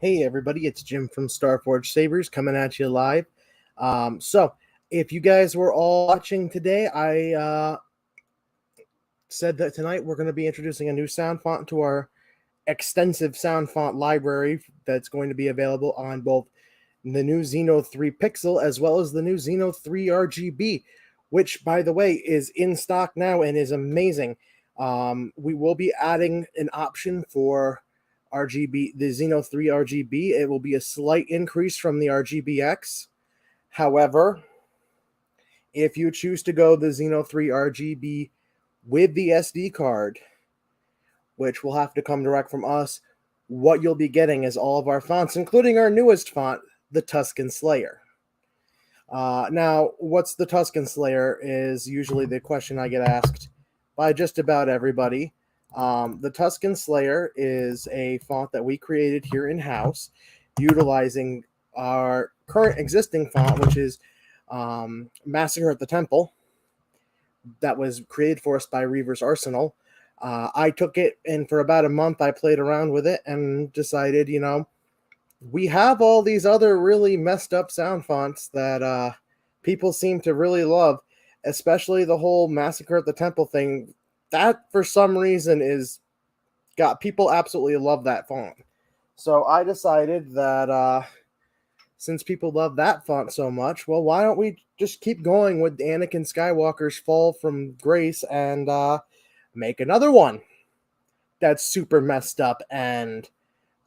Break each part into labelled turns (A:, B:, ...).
A: Hey everybody, it's Jim from Starforge Sabers coming at you live. So if you guys were all watching today, I said that tonight we're going to be introducing a new sound font to our extensive sound font library that's going to be available on both the new Xeno 3 Pixel as well as the new Xeno 3 RGB, which, by the way, is in stock now and is amazing. We will be adding an option for RGB, the Xeno 3 RGB. It will be a slight increase from the RGBX. However, if you choose to go the Xeno 3 RGB with the SD card, which will have to come direct from us, what you'll be getting is all of our fonts, including our newest font, the Tusken Slayer. Now, what's the Tusken Slayer is usually the question I get asked by just about everybody. The Tusken Slayer is a font that we created here in-house, utilizing our current existing font, which is Massacre at the Temple, that was created for us by Reaver's Arsenal. I took it, and for about a month, I played around with it and decided, we have all these other really messed up sound fonts that people seem to really love, especially the whole Massacre at the Temple thing. That, for some reason, is got people absolutely love that font. So I decided that since people love that font so much, well, why don't we just keep going with Anakin Skywalker's fall from grace and make another one that's super messed up and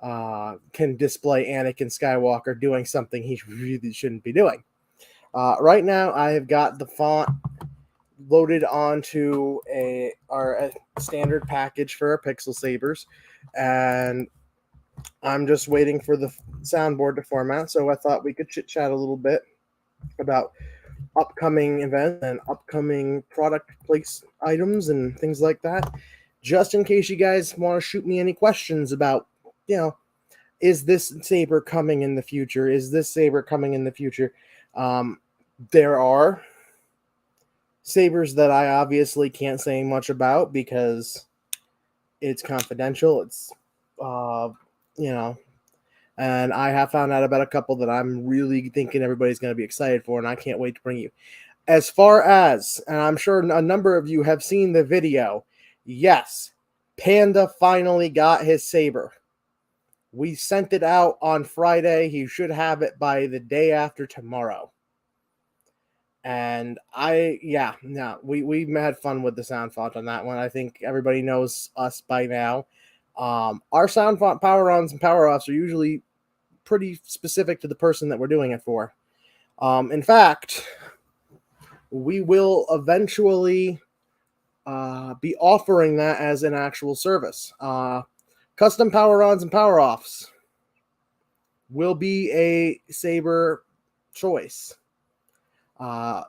A: can display Anakin Skywalker doing something he really shouldn't be doing. Right now, I have got the font loaded onto our standard package for our Pixel Sabers, and I'm just waiting for the soundboard to format. So I thought we could chit chat a little bit about upcoming events and upcoming product place items and things like that, just in case you guys want to shoot me any questions about, is this saber coming in the future? Is this saber coming in the future? There are sabers that I obviously can't say much about because it's confidential. It's, and I have found out about a couple that I'm really thinking everybody's going to be excited for, and I can't wait to bring you. As far as, and I'm sure a number of you have seen the video, yes, Panda finally got his saber. We sent it out on Friday. He should have it by the day after tomorrow. And we had fun with the sound font on that one. I think everybody knows us by now. Our sound font power-ons and power-offs are usually pretty specific to the person that we're doing it for. In fact, we will eventually be offering that as an actual service. Custom power-ons and power-offs will be a saber choice.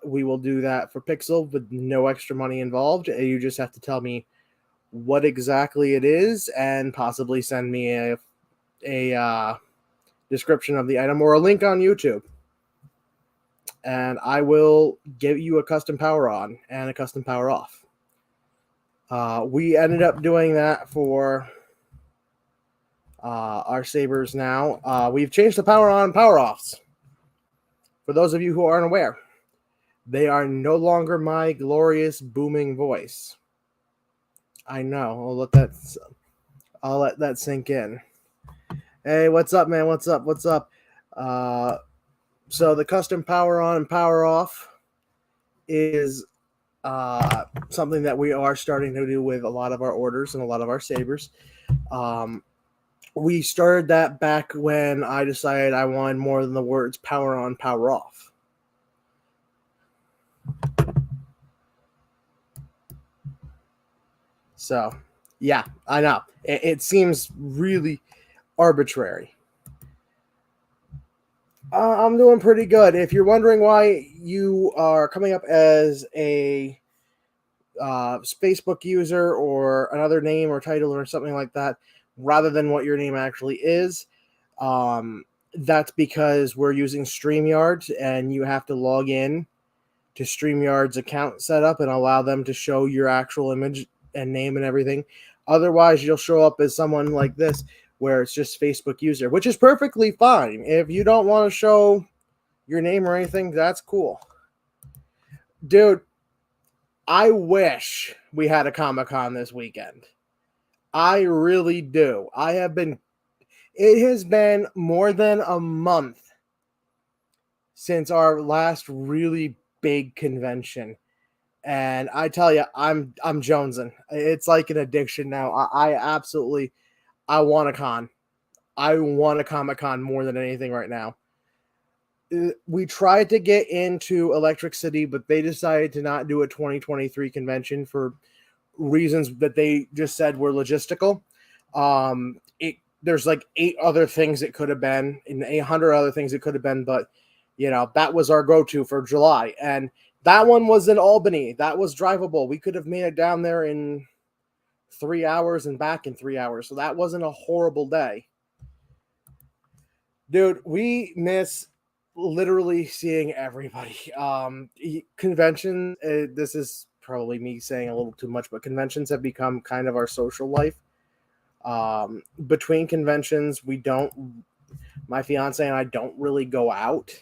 A: We will do that for Pixel with no extra money involved. You just have to tell me what exactly it is and possibly send me a description of the item or a link on YouTube. And I will give you a custom power on and a custom power off. We ended up doing that for our sabers now. We've changed the power on and power offs. For those of you who aren't aware, they are no longer my glorious booming voice. I know. I'll let that sink in. Hey, what's up, man? What's up? So the custom power on and power off is something that we are starting to do with a lot of our orders and a lot of our sabers. We started that back when I decided I wanted more than the words power on, power off. So, yeah, I know. It seems really arbitrary. I'm doing pretty good. If you're wondering why you are coming up as a Facebook user or another name or title or something like that, rather than what your name actually is, that's because we're using StreamYard, and you have to log in to StreamYard's account setup and allow them to show your actual image and name and everything. Otherwise, you'll show up as someone like this, where it's just Facebook user, which is perfectly fine. If you don't want to show your name or anything, that's cool. Dude, I wish we had a Comic-Con this weekend. I really do. It has been more than a month since our last really big convention. And I tell you, I'm jonesing. It's like an addiction now. I absolutely want a con. I want a Comic-Con more than anything right now. We tried to get into Electric City, but they decided to not do a 2023 convention for reasons that they just said were logistical. There's like 8 other things it could have been, and 800 other things it could have been, but that was our go-to for July. And that one was in Albany. That was drivable. We could have made it down there in 3 hours and back in 3 hours. So that wasn't a horrible day. Dude, we miss literally seeing everybody. Convention, this is probably me saying a little too much, but conventions have become kind of our social life. Between conventions, my fiance and I don't really go out.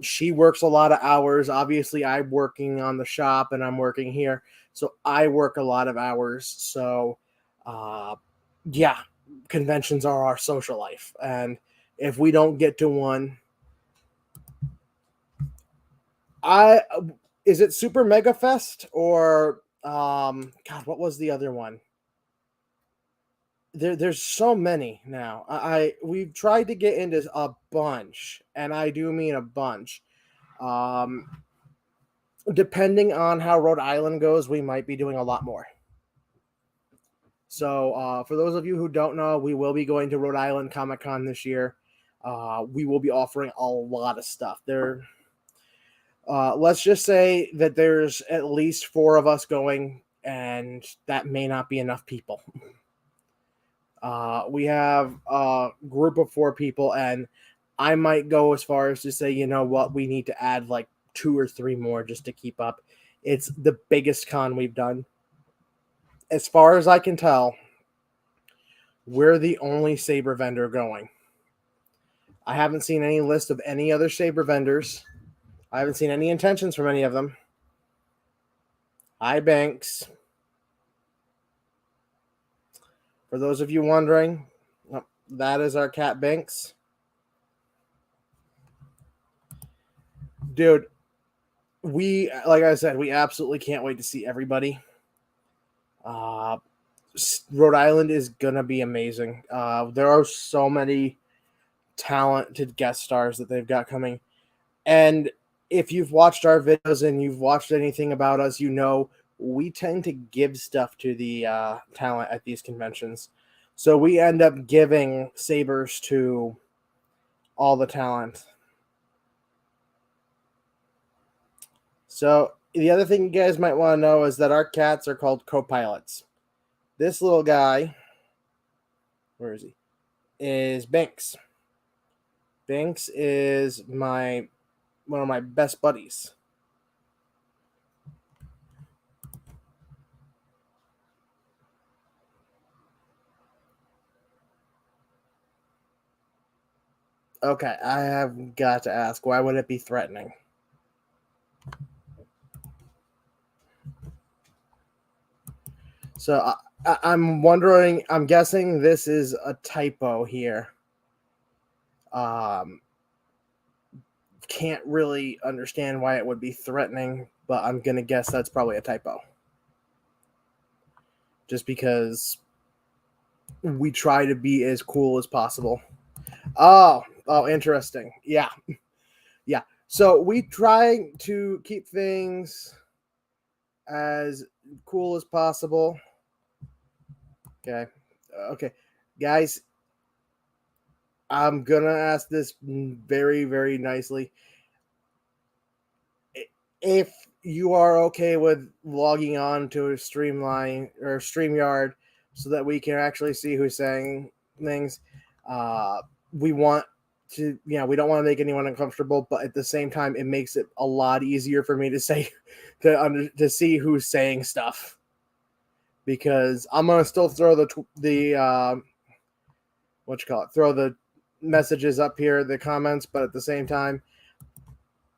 A: She works a lot of hours. Obviously, I'm working on the shop and I'm working here. So I work a lot of hours. So, yeah, conventions are our social life. And if we don't get to one, is it Super Mega Fest or, God, what was the other one? There's so many now. We've tried to get into a bunch, and I do mean a bunch. Depending on how Rhode Island goes, we might be doing a lot more. So, for those of you who don't know, we will be going to Rhode Island Comic-Con this year. We will be offering a lot of stuff there. Let's just say that there's at least 4 of us going, and that may not be enough people. We have a group of 4 people, and I might go as far as to say, you know what, we need to add like 2 or 3 more just to keep up. It's the biggest con we've done. As far as I can tell, we're the only Saber vendor going. I haven't seen any list of any other Saber vendors. I haven't seen any intentions from any of them. Hi, Banks. For those of you wondering, that is our cat, Banks. Dude, like I said, we absolutely can't wait to see everybody. Rhode Island is gonna be amazing. There are so many talented guest stars that they've got coming. And if you've watched our videos and you've watched anything about us, you know we tend to give stuff to the talent at these conventions. So we end up giving sabers to all the talent. So the other thing you guys might want to know is that our cats are called co-pilots. This little guy, where is he? Is Banks. Banks is one of my best buddies. Okay, I have got to ask, why would it be threatening? So I'm wondering, I'm guessing this is a typo here. Can't really understand why it would be threatening, but I'm going to guess that's probably a typo. Just because we try to be as cool as possible. Oh, interesting. Yeah. Yeah. So we try to keep things as cool as possible. Okay. Guys, I'm going to ask this very, very nicely. If you are okay with logging on to a Streamline or StreamYard so that we can actually see who's saying things, we want to, we don't want to make anyone uncomfortable, but at the same time, it makes it a lot easier for me to say, to see who's saying stuff. because I'm gonna still throw throw the messages up here, the comments, but at the same time,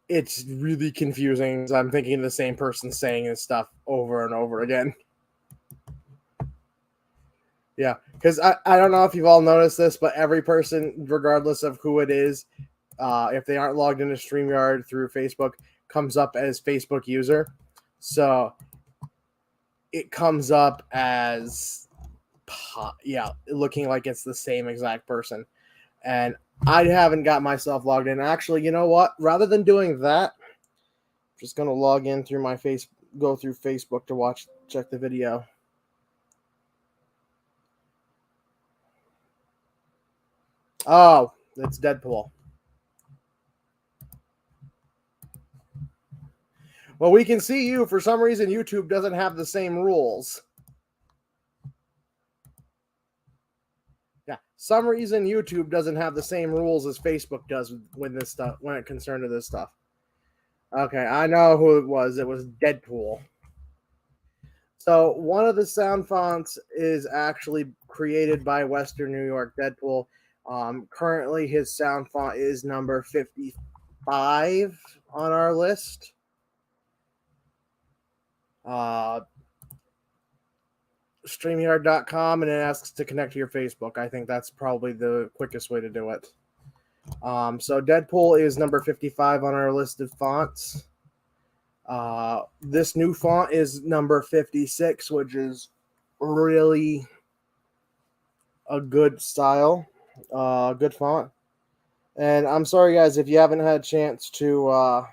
A: it's really confusing because I'm thinking the same person saying this stuff over and over again. Yeah, because I don't know if you've all noticed this, but every person, regardless of who it is, if they aren't logged into StreamYard through Facebook, comes up as Facebook user. So it comes up as, looking like it's the same exact person. And I haven't got myself logged in. Actually, you know what? Rather than doing that, I'm just going to log in through go through Facebook to check the video. Oh, it's Deadpool. Well, we can see you. For some reason, YouTube doesn't have the same rules. Yeah, some reason YouTube doesn't have the same rules as Facebook does when it concerned to this stuff. Okay, I know who it was. It was Deadpool. So one of the sound fonts is actually created by Western New York Deadpool. Currently, his sound font is number 55 on our list. StreamYard.com, and it asks to connect to your Facebook. I think that's probably the quickest way to do it. So Deadpool is number 55 on our list of fonts. This new font is number 56, which is really a good style, good font. And I'm sorry, guys, if you haven't had a chance to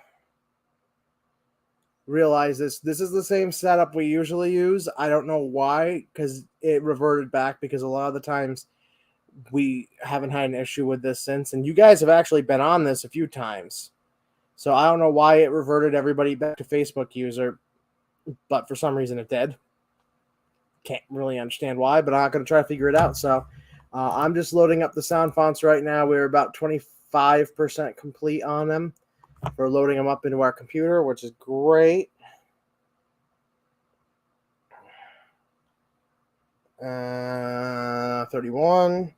A: realize this. This is the same setup we usually use. I don't know why, because it reverted back, because a lot of the times we haven't had an issue with this since. And you guys have actually been on this a few times. So I don't know why it reverted everybody back to Facebook user, but for some reason it did. Can't really understand why, but I'm not going to try to figure it out. So I'm just loading up the sound fonts right now. We're about 25% complete on them. We're loading them up into our computer, which is great. 31.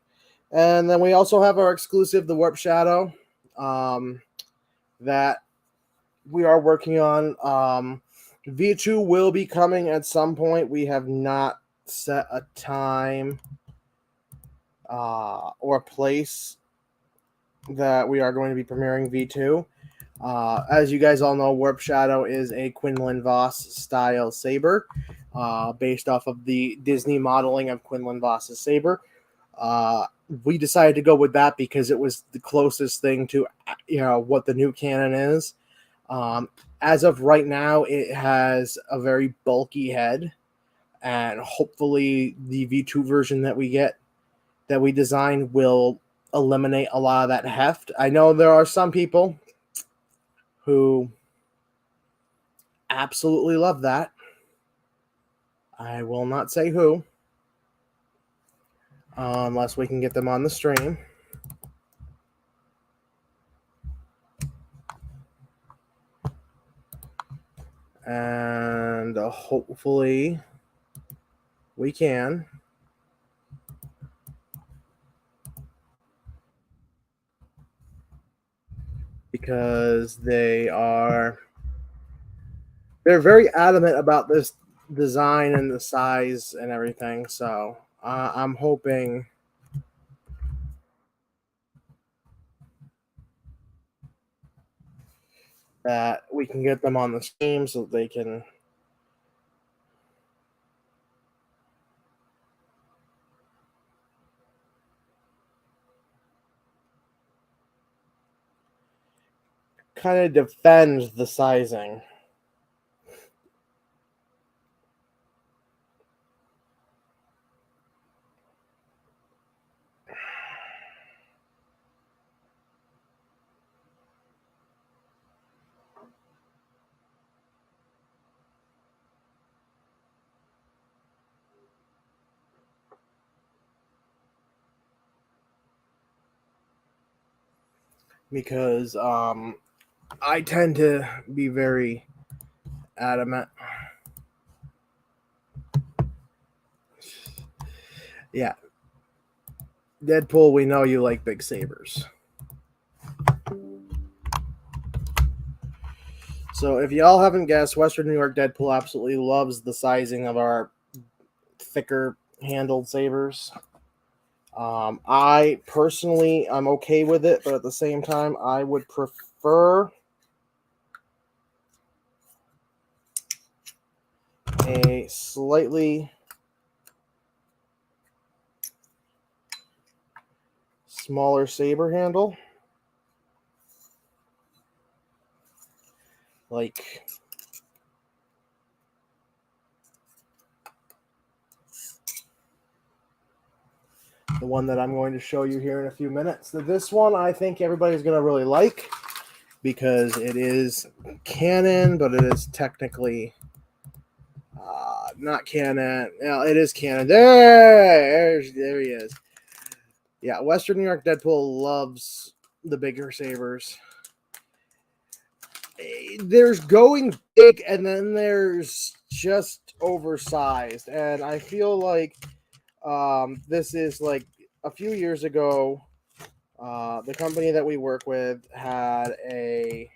A: And then we also have our exclusive, the Warp Shadow, that we are working on. V2 will be coming at some point. We have not set a time or a place that we are going to be premiering V2. As you guys all know, Warp Shadow is a Quinlan Voss style saber, based off of the Disney modeling of Quinlan Voss's saber. We decided to go with that because it was the closest thing to what the new canon is. As of right now, it has a very bulky head, and hopefully the V2 version that we design will eliminate a lot of that heft. I know there are some people who absolutely love that. I will not say who, unless we can get them on the stream. And hopefully we can. Because they're very adamant about this design and the size and everything. So I'm hoping that we can get them on the stream so that they can kind of defend the sizing. Because I tend to be very adamant Yeah. Deadpool, we know you like big sabers. So if y'all haven't guessed, Western New York Deadpool absolutely loves the sizing of our thicker handled sabers. I personally, I'm okay with it, but at the same time, I would prefer a slightly smaller saber handle. Like the one that I'm going to show you here in a few minutes. This one I think everybody's going to really like because it is canon, but it is technically not canon. Yeah, it is canon. There he is. Yeah, Western New York Deadpool loves the bigger sabers. There's going big, and then there's just oversized, and I feel like this is like a few years ago. The company that we work with had um,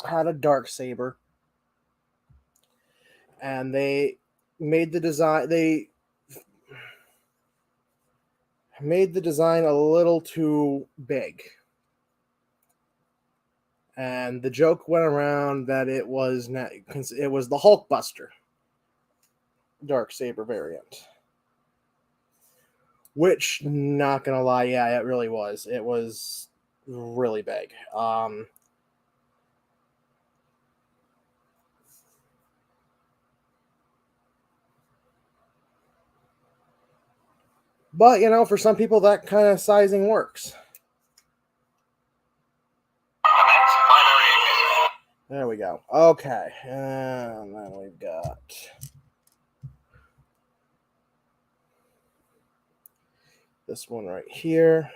A: had a dark saber, and they made the design. They made the design a little too big, and the joke went around that it was not, it was the Hulkbuster dark saber variant. Which, not gonna lie, yeah, it really was. It was really big. But you know, for some people, that kind of sizing works. There we go. Okay, and then we've got this one right here.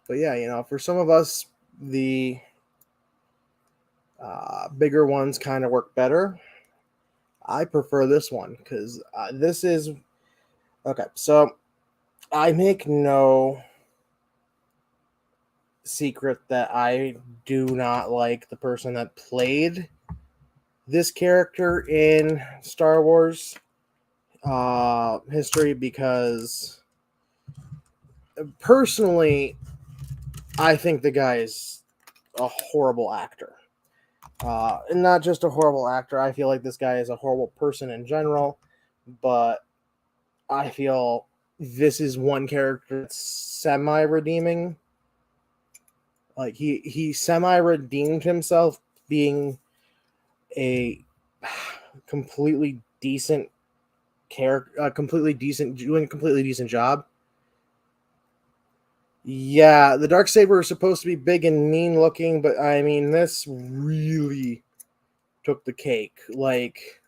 A: But yeah, you know, for some of us, the bigger ones kind of work better. I prefer this one because this is okay. So I make no secret that I do not like the person that played this character in Star Wars history because personally, I think the guy is a horrible actor. And not just a horrible actor. I feel like this guy is a horrible person in general, but I feel this is one character that's semi-redeeming. Like he semi-redeemed himself being a completely decent character, completely decent, doing a completely decent job. Yeah, the Darksaber is supposed to be big and mean looking, but I mean, this really took the cake. Like,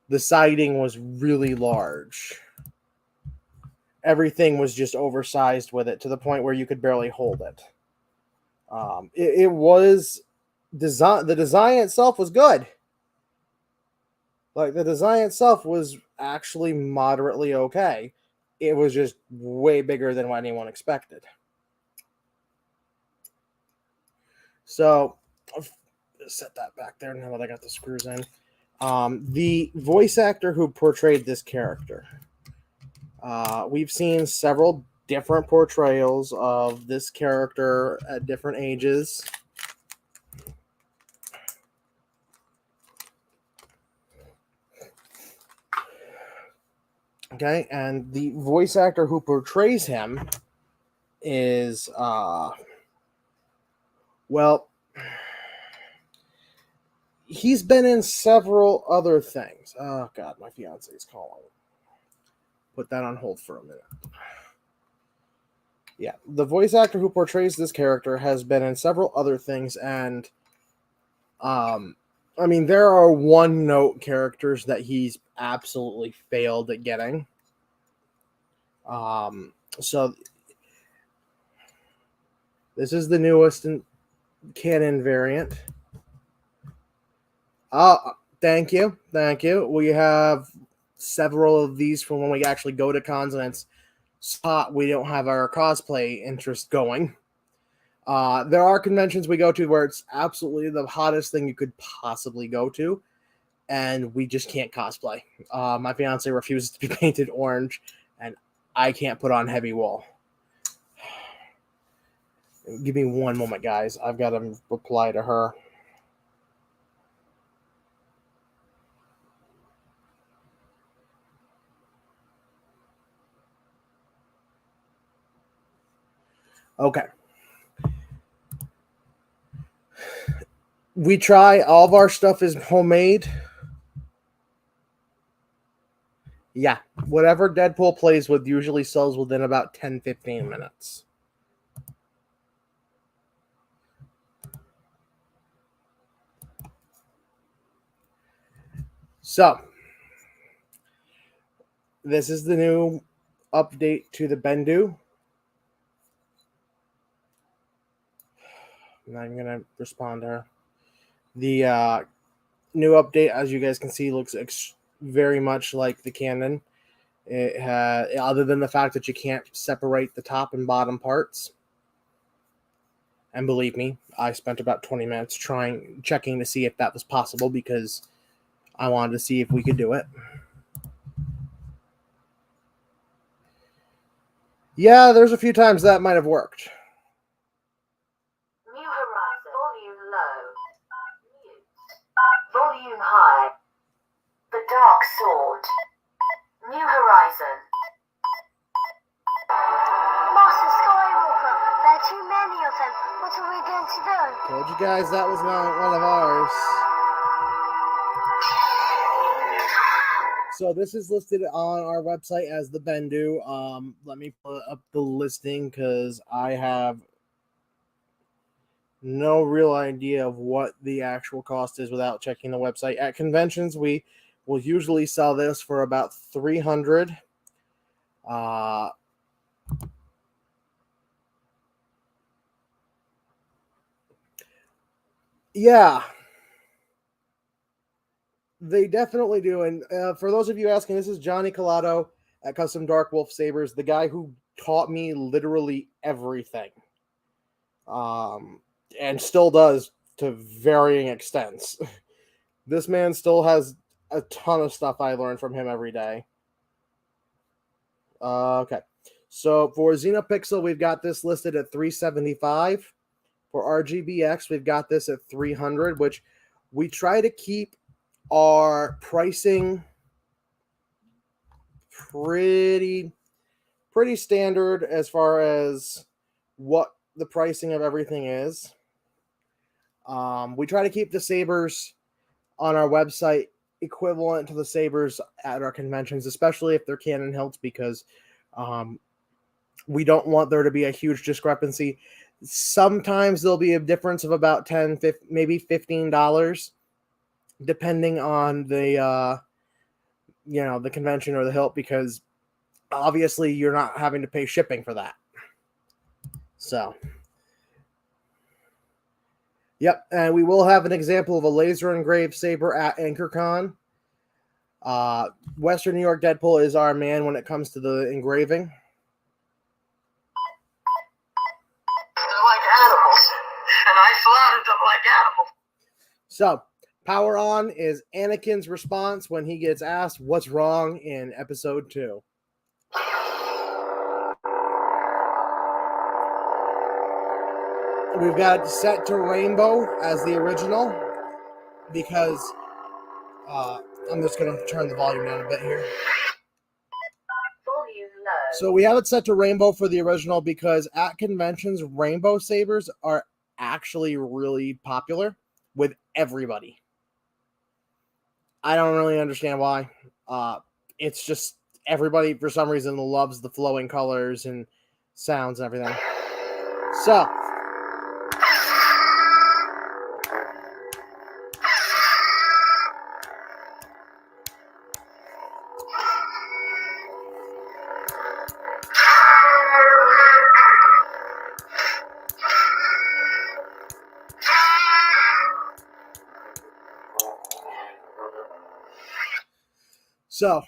A: the siding was really large. Everything was just oversized with it to the point where you could barely hold it. It was design. The design itself was good. Like, the design itself was actually moderately okay. It was just way bigger than what anyone expected. So, I'll set that back there now that I got the screws in. The voice actor who portrayed this character, we've seen several different portrayals of this character at different ages. Okay, and the voice actor who portrays him is, well, he's been in several other things. Oh, God, my fiance is calling. Put that on hold for a minute. Yeah, the voice actor who portrays this character has been in several other things, and I mean, there are one-note characters that he's absolutely failed at getting. So this is the newest Canon variant. Thank you. We have several of these from when we actually go to cons, and it's hot. We don't have our cosplay interest going. There are conventions we go to where it's absolutely the hottest thing you could possibly go to, and we just can't cosplay. My fiance refuses to be painted orange, and I can't put on heavy wool. Give me one moment, guys. I've got to reply to her. Okay. We try. All of our stuff is homemade. Yeah. Whatever Deadpool plays with usually sells within about 10-15 minutes. So, this is the new update to the Bendu. I'm going to respond to her. The new update, as you guys can see, looks very much like the Canon. It has, other than the fact that you can't separate the top and bottom parts. And believe me, I spent about 20 minutes checking to see if that was possible because I wanted to see if we could do it. Yeah, there's a few times that might have worked.
B: New Horizon. Volume low. Mute. Volume high. The Dark Sword. New Horizon.
C: Master Skywalker, there are too many of them. What are we going to do?
A: Told you guys that was not one of ours. So this is listed on our website as the Bendu. Let me pull up the listing because I have no real idea of what the actual cost is without checking the website. At conventions, we will usually sell this for about $300. Yeah. They definitely do. And for those of you asking, this is Johnny Collado at Custom Dark Wolf Sabers, the guy who taught me literally everything. And still does to varying extents. This man still has a ton of stuff I learn from him every day. Okay. So for Xenopixel, we've got this listed at $375. For RGBX, we've got this at $300, which we try to keep our pricing pretty standard as far as what the pricing of everything is. We try to keep the sabers on our website equivalent to the sabers at our conventions, especially if they're Canon hilts, because we don't want there to be a huge discrepancy. Sometimes there'll be a difference of about $10, maybe $15, depending on the the convention or the hilt, because obviously you're not having to pay shipping for that. So, yep, and we will have an example of a laser engraved saber at AnchorCon. Western New York Deadpool is our man when it comes to the engraving.
B: They're like animals, and I slaughtered them like animals.
A: So, Power On is Anakin's response when he gets asked what's wrong in episode 2. We've got it set to rainbow as the original because I'm just going to turn the volume down a bit here.
B: Volume low.
A: So we have it set to rainbow for the original because at conventions, rainbow sabers are actually really popular with everybody. I don't really understand why. It's just everybody, for some reason, loves the flowing colors and sounds and everything. So, So,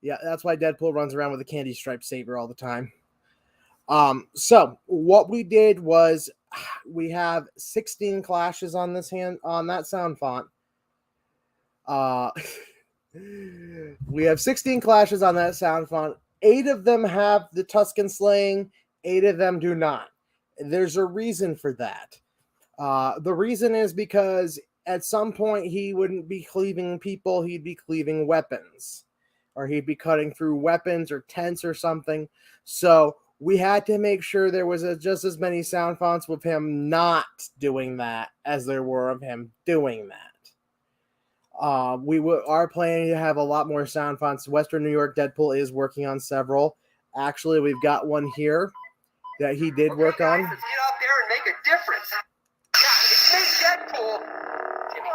A: yeah, that's why Deadpool runs around with a candy striped saber all the time. So what we did was we have 16 clashes on that sound font. We have 16 clashes on that sound font. 8 of them have the Tuscan slaying, 8 of them do not. There's a reason for that. The reason is because at some point he wouldn't be cleaving people, he'd be cleaving weapons. Or he'd be cutting through weapons or tents or something. So we had to make sure there was just as many sound fonts with him not doing that as there were of him doing that. We are planning to have a lot more sound fonts. Western New York Deadpool is working on several. Actually, we've got one here that he did work on.
B: Let's get out there and make a difference. Yeah, it's me, Deadpool. Jimmy.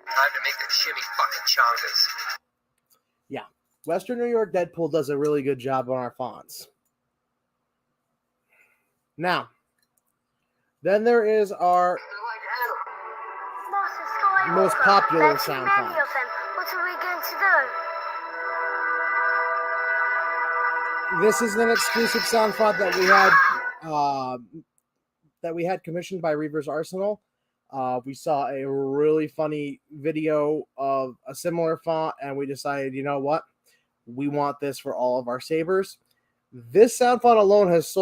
B: Time to make the shimmy fucking chongas.
A: Yeah, Western New York Deadpool does a really good job on our fonts. Now, then there is our
C: Master Skywalker,
A: most popular
C: there are too
A: sound
C: many
A: font.
C: of them. What are we going to do?
A: This is an exclusive sound font that we had commissioned by Reaver's Arsenal. We saw a really funny video of a similar font, and we decided, you know what? We want this for all of our sabers. This sound font alone has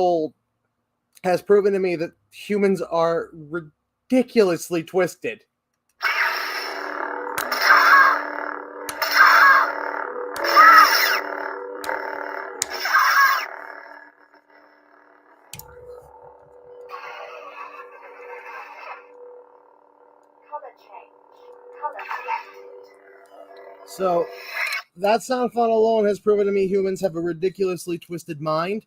A: proven to me that humans are ridiculously twisted. So that sound font alone has proven to me humans have a ridiculously twisted mind.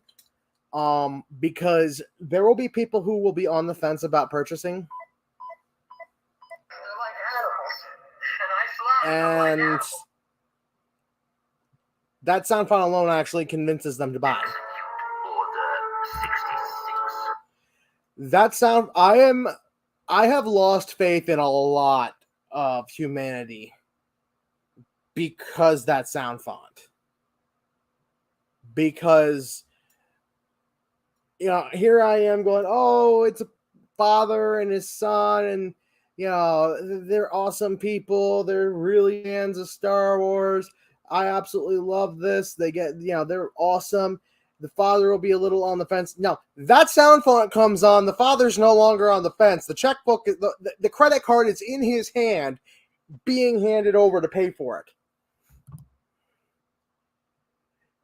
A: Because there will be people who will be on the fence about purchasing.
B: They're like animals, and I
A: And that sound font alone actually convinces them to buy.
B: Order 66.
A: That sound, I have lost faith in a lot of humanity because that sound font. Because, you know, here I am going, oh, it's a father and his son, and, you know, they're awesome people. They're really fans of Star Wars. I absolutely love this. They get, you know, they're awesome. The father will be a little on the fence. No, that sound font comes on. The father's no longer on the fence. The checkbook, the credit card is in his hand, being handed over to pay for it.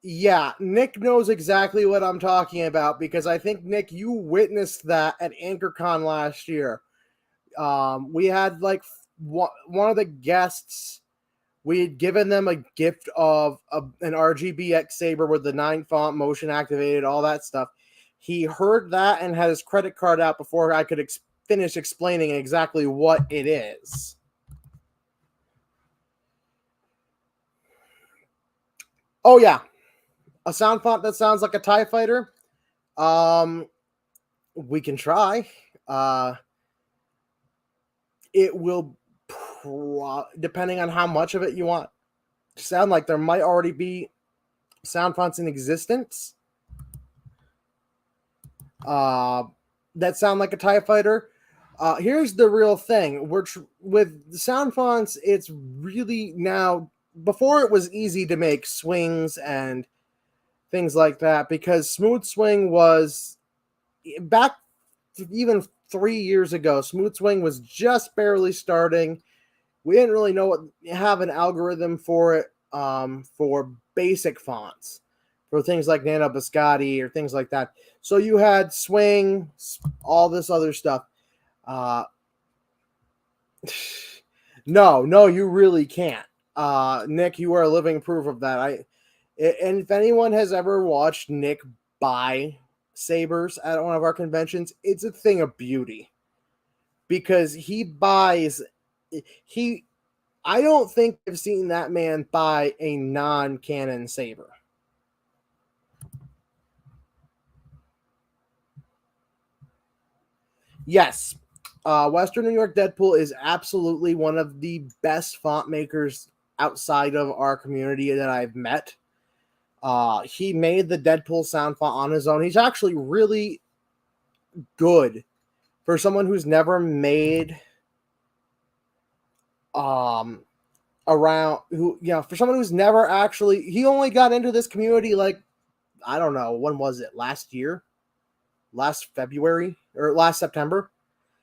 A: Yeah, Nick knows exactly what I'm talking about because I think, Nick, you witnessed that at AnchorCon last year. We had like one of the guests, we had given them a gift of an RGBX saber with the 9 font, motion activated, all that stuff. He heard that and had his credit card out before I could finish explaining exactly what it is. Oh, yeah. A sound font that sounds like a TIE fighter. We can try. It will, depending on how much of it you want to sound like, there might already be sound fonts in existence that sound like a TIE fighter. Here's the real thing. With sound fonts, it's really now, before it was easy to make swings and things like that, because Smooth Swing was, back even 3 years ago, Smooth Swing was just barely starting. We didn't really have an algorithm for it, for basic fonts, for things like Nano Biscotti or things like that. So you had Swing, all this other stuff. No, you really can't. Nick, you are a living proof of that. And if anyone has ever watched Nick buy sabers at one of our conventions, it's a thing of beauty. because he buys he I don't think I've seen that man buy a non-canon saber. Yes, Western New York Deadpool is absolutely one of the best font makers outside of our community that I've met. He made the Deadpool sound font on his own. He's actually really good for someone who's never made for someone who's never actually, he only got into this community like, I don't know, when was it? Last February or last September?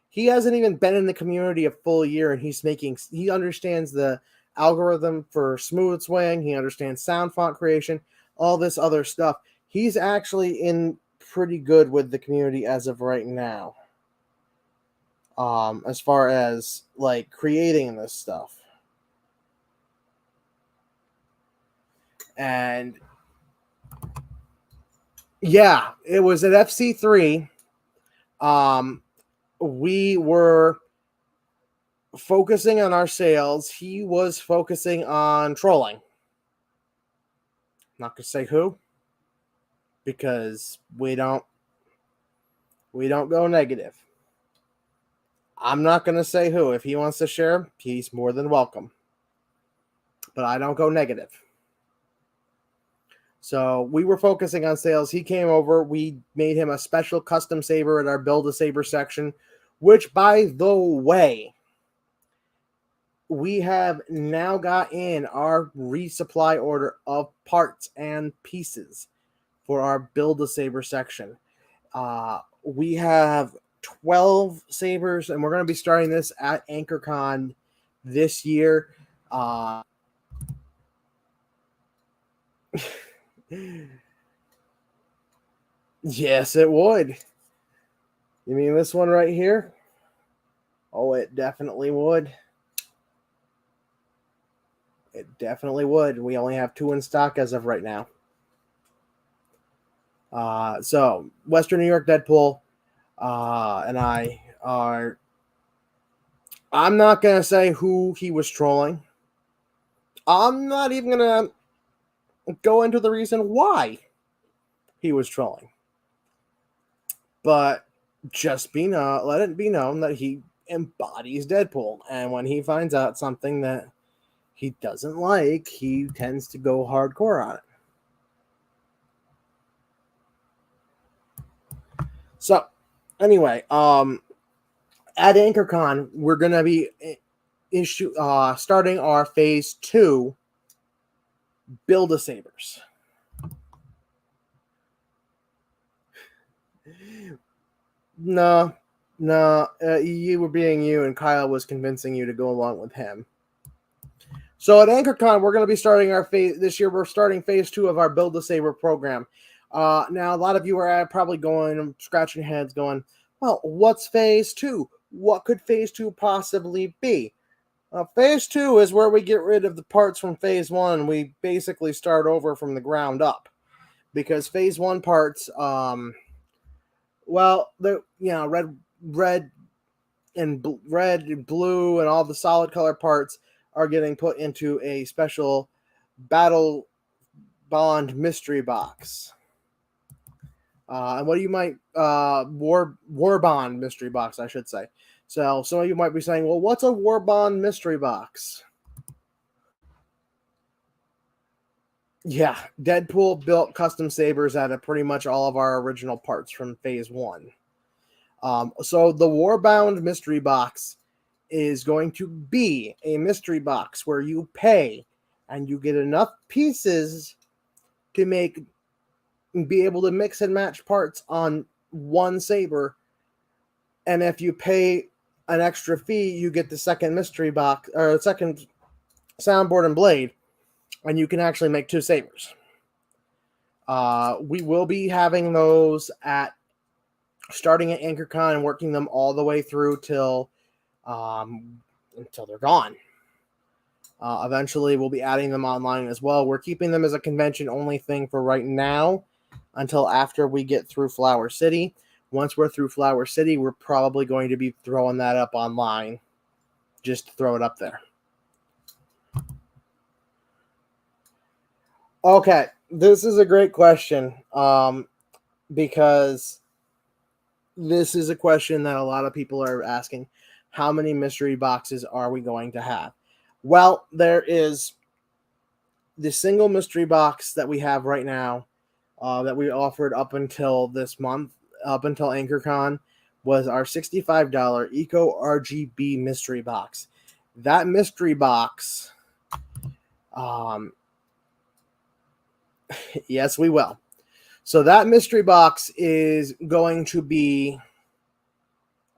A: He hasn't even been in the community a full year, and he understands the algorithm for smooth swing. He understands sound font creation, all this other stuff. He's actually in pretty good with the community as of right now. As far as like creating this stuff. And yeah, it was at FC3. We were focusing on our sales. He was focusing on trolling. Not gonna say who, because we don't go negative. I'm not gonna say who. If he wants to share, he's more than welcome. But I don't go negative. So we were focusing on sales. He came over. We made him a special custom saber at our Build-A-Saber section, which, by the way, we have now got in our resupply order of parts and pieces for our Build-A-Saber section. We have 12 sabers, and we're going to be starting this at AnchorCon this year. Yes, it would. You mean this one right here? Oh, it definitely would. It definitely would. We only have 2 in stock as of right now. So Western New York Deadpool and I are. I'm not gonna say who he was trolling. I'm not even gonna go into the reason why he was trolling. But just let it be known that he embodies Deadpool, and when he finds out something that he doesn't like, he tends to go hardcore on it. So, anyway, at AnchorCon, we're gonna be starting our Phase 2 Build-A-Sabers. No, you were being you, and Kyle was convincing you to go along with him. So at AnchorCon, we're going to be starting our phase this year. We're starting Phase 2 of our Build-A-Saber program. Now, a lot of you are probably scratching your heads, going, "Well, what's Phase 2? What could Phase 2 possibly be?" Phase 2 is where we get rid of the parts from Phase 1. We basically start over from the ground up, because Phase 1 parts, red and blue and all the solid color parts are getting put into a special Battle Bond mystery box. And what you might War Bond mystery box, I should say. So some of you might be saying, "Well, what's a War Bond mystery box?" Yeah, Deadpool built custom sabers out of pretty much all of our original parts from Phase 1. So the Warbound mystery box is going to be a mystery box where you pay and you get enough pieces to be able to mix and match parts on one saber. And if you pay an extra fee, you get the second mystery box or second soundboard and blade, and you can actually make 2 sabers. We will be having those starting at AnchorCon and working them all the way through until they're gone. Eventually, we'll be adding them online as well. We're keeping them as a convention-only thing for right now until after we get through Flower City. once we're through Flower City, we're probably going to be throwing that up online. Just to throw it up there. Okay, this is a great question because this is a question that a lot of people are asking. How many mystery boxes are we going to have? Well, there is the single mystery box that we have right now that we offered up until this month, up until AnchorCon, was our $65 Eco RGB mystery box. That mystery box, yes, we will. So that mystery box is going to be,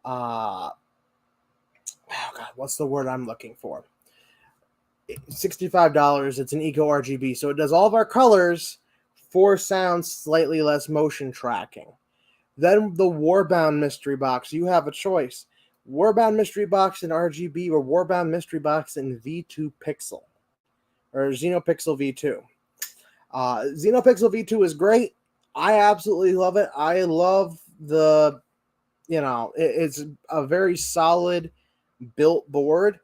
A: oh God, what's the word I'm looking for? $65. It's an Eco RGB, so it does all of our colors, 4 sounds, slightly less motion tracking. Then the Warbound mystery box, you have a choice: Warbound mystery box in RGB or Warbound mystery box in V2 Pixel or Xenopixel V2. Xenopixel V2 is great. I absolutely love it. I love the, it's a very solid built board.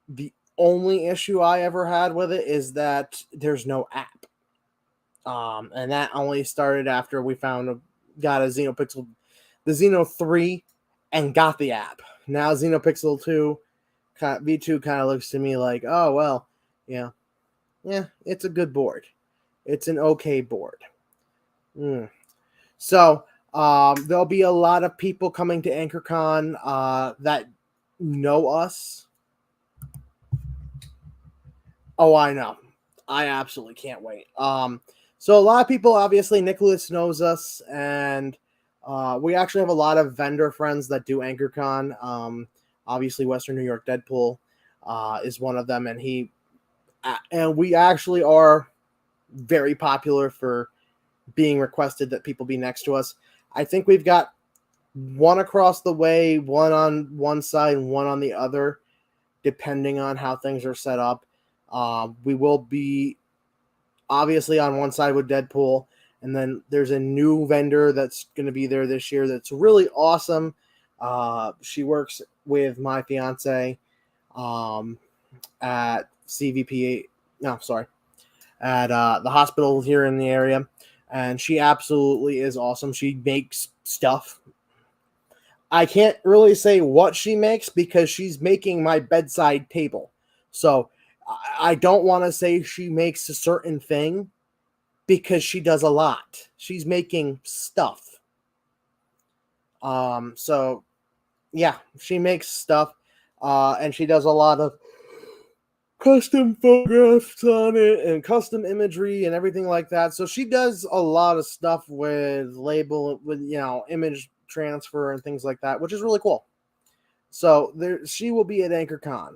A: The only issue I ever had with it is that there's no app. And that only started after we got a Xenopixel, the Xeno 3, and got the app. Now Xenopixel 2, V2 kind of looks to me like, oh, well, yeah, it's a good board. It's an okay board. So there'll be a lot of people coming to AnchorCon that know us. Oh, I know. I absolutely can't wait. So a lot of people, obviously, Nicholas knows us, and we actually have a lot of vendor friends that do AnchorCon. Obviously, Western New York Deadpool is one of them, and we actually are very popular for being requested that people be next to us. I think we've got one across the way, one on one side, and one on the other, depending on how things are set up. We will be obviously on one side with Deadpool, and then there's a new vendor that's going to be there this year that's really awesome. She works with my fiance at CVP. No, sorry, at the hospital here in the area, and she absolutely is awesome. She makes stuff. I can't really say what she makes because she's making my bedside table. So I don't want to say she makes a certain thing because she does a lot. She's making stuff. So yeah, she makes stuff, and she does a lot of custom photographs on it and custom imagery and everything like that. So she does a lot of stuff with image transfer and things like that, which is really cool. So she will be at AnchorCon.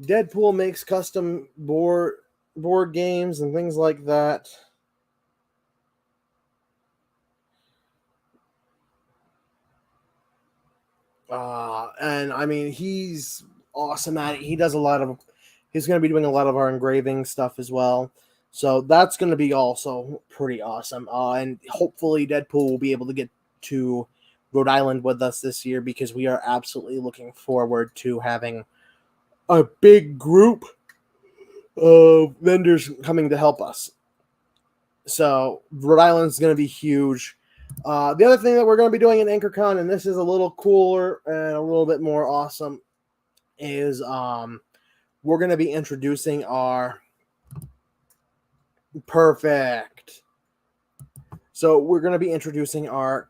A: Deadpool makes custom board games and things like that. And I mean, he's awesome at it. He's going to be doing a lot of our engraving stuff as well. So that's going to be also pretty awesome. And hopefully Deadpool will be able to get to Rhode Island with us this year because we are absolutely looking forward to having a big group of vendors coming to help us. So Rhode Island's going to be huge. The other thing that we're going to be doing in AnchorCon, and this is a little cooler and a little bit more awesome, is we're going to be introducing our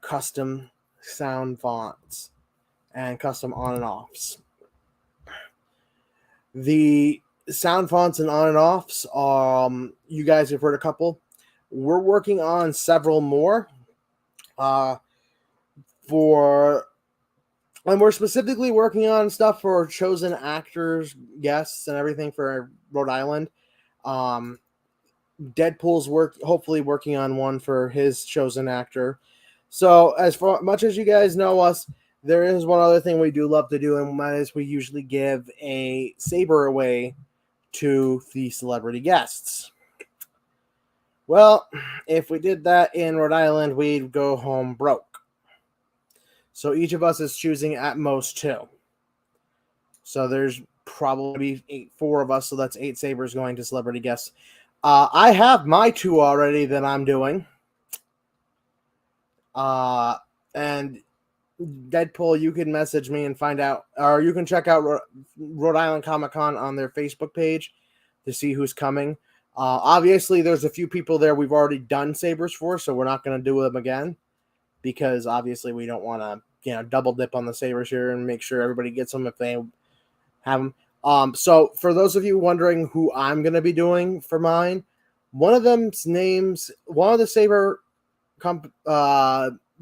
A: custom sound fonts and custom on and offs. The sound fonts and on and offs, you guys have heard a couple. We're working on several more. And we're specifically working on stuff for chosen actors, guests, and everything for Rhode Island. Deadpool's hopefully working on one for his chosen actor. So as much as you guys know us, there is one other thing we do love to do, and that is we usually give a saber away to the celebrity guests. Well, if we did that in Rhode Island, we'd go home broke. So each of us is choosing at most 2. So there's probably 4 of us, so that's 8 sabers going to celebrity guests. I have my 2 already that I'm doing. And Deadpool, you can message me and find out, or you can check out Rhode Island Comic Con on their Facebook page to see who's coming. Obviously, there's a few people there we've already done sabers for, so we're not going to do them again because obviously we don't want to, double dip on the sabers here and make sure everybody gets them if they have them. So for those of you wondering who I'm going to be doing for mine, one of the saber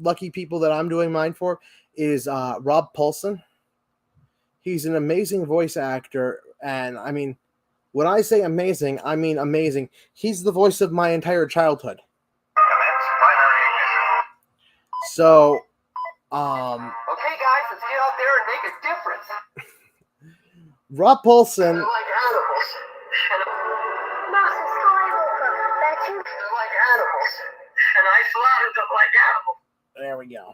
A: lucky people that I'm doing mine for is Rob Paulson. He's an amazing voice actor, and I mean, when I say amazing, I mean amazing. He's the voice of my entire childhood. So,
B: Okay, guys, let's get out there and make a difference.
A: Rob Paulson.
B: They're like animals.
C: Master Skywalker, they're too...
B: They're like animals. And I slaughtered them like animals.
A: There we go.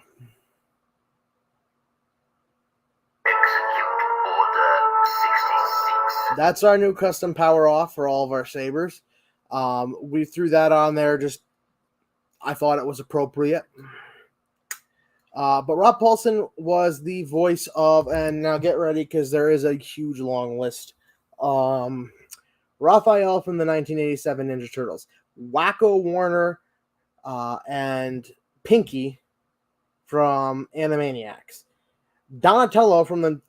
B: Execute Order 66.
A: That's our new custom power off for all of our sabers. We threw that on there. I thought it was appropriate. But Rob Paulson was the voice of, and now get ready because there is a huge long list. Raphael from the 1987 Ninja Turtles, Wacko Warner, and Pinky from Animaniacs, Donatello from the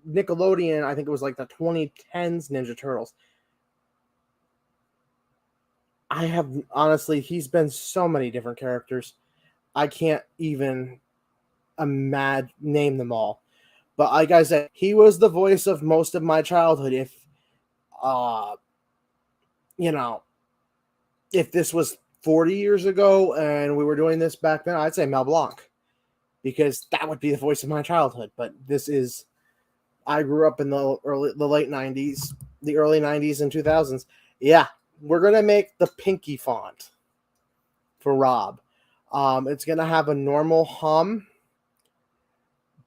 A: Nickelodeon, I think it was like the 2010s Ninja Turtles. He's been so many different characters. I can't even name them all. But like I said, he was the voice of most of my childhood. If this was 40 years ago and we were doing this back then, I'd say Mel Blanc, because that would be the voice of my childhood. But I grew up in the late 90s, the early 90s and 2000s. Yeah. We're going to make the Pinky font for Rob. It's going to have a normal hum,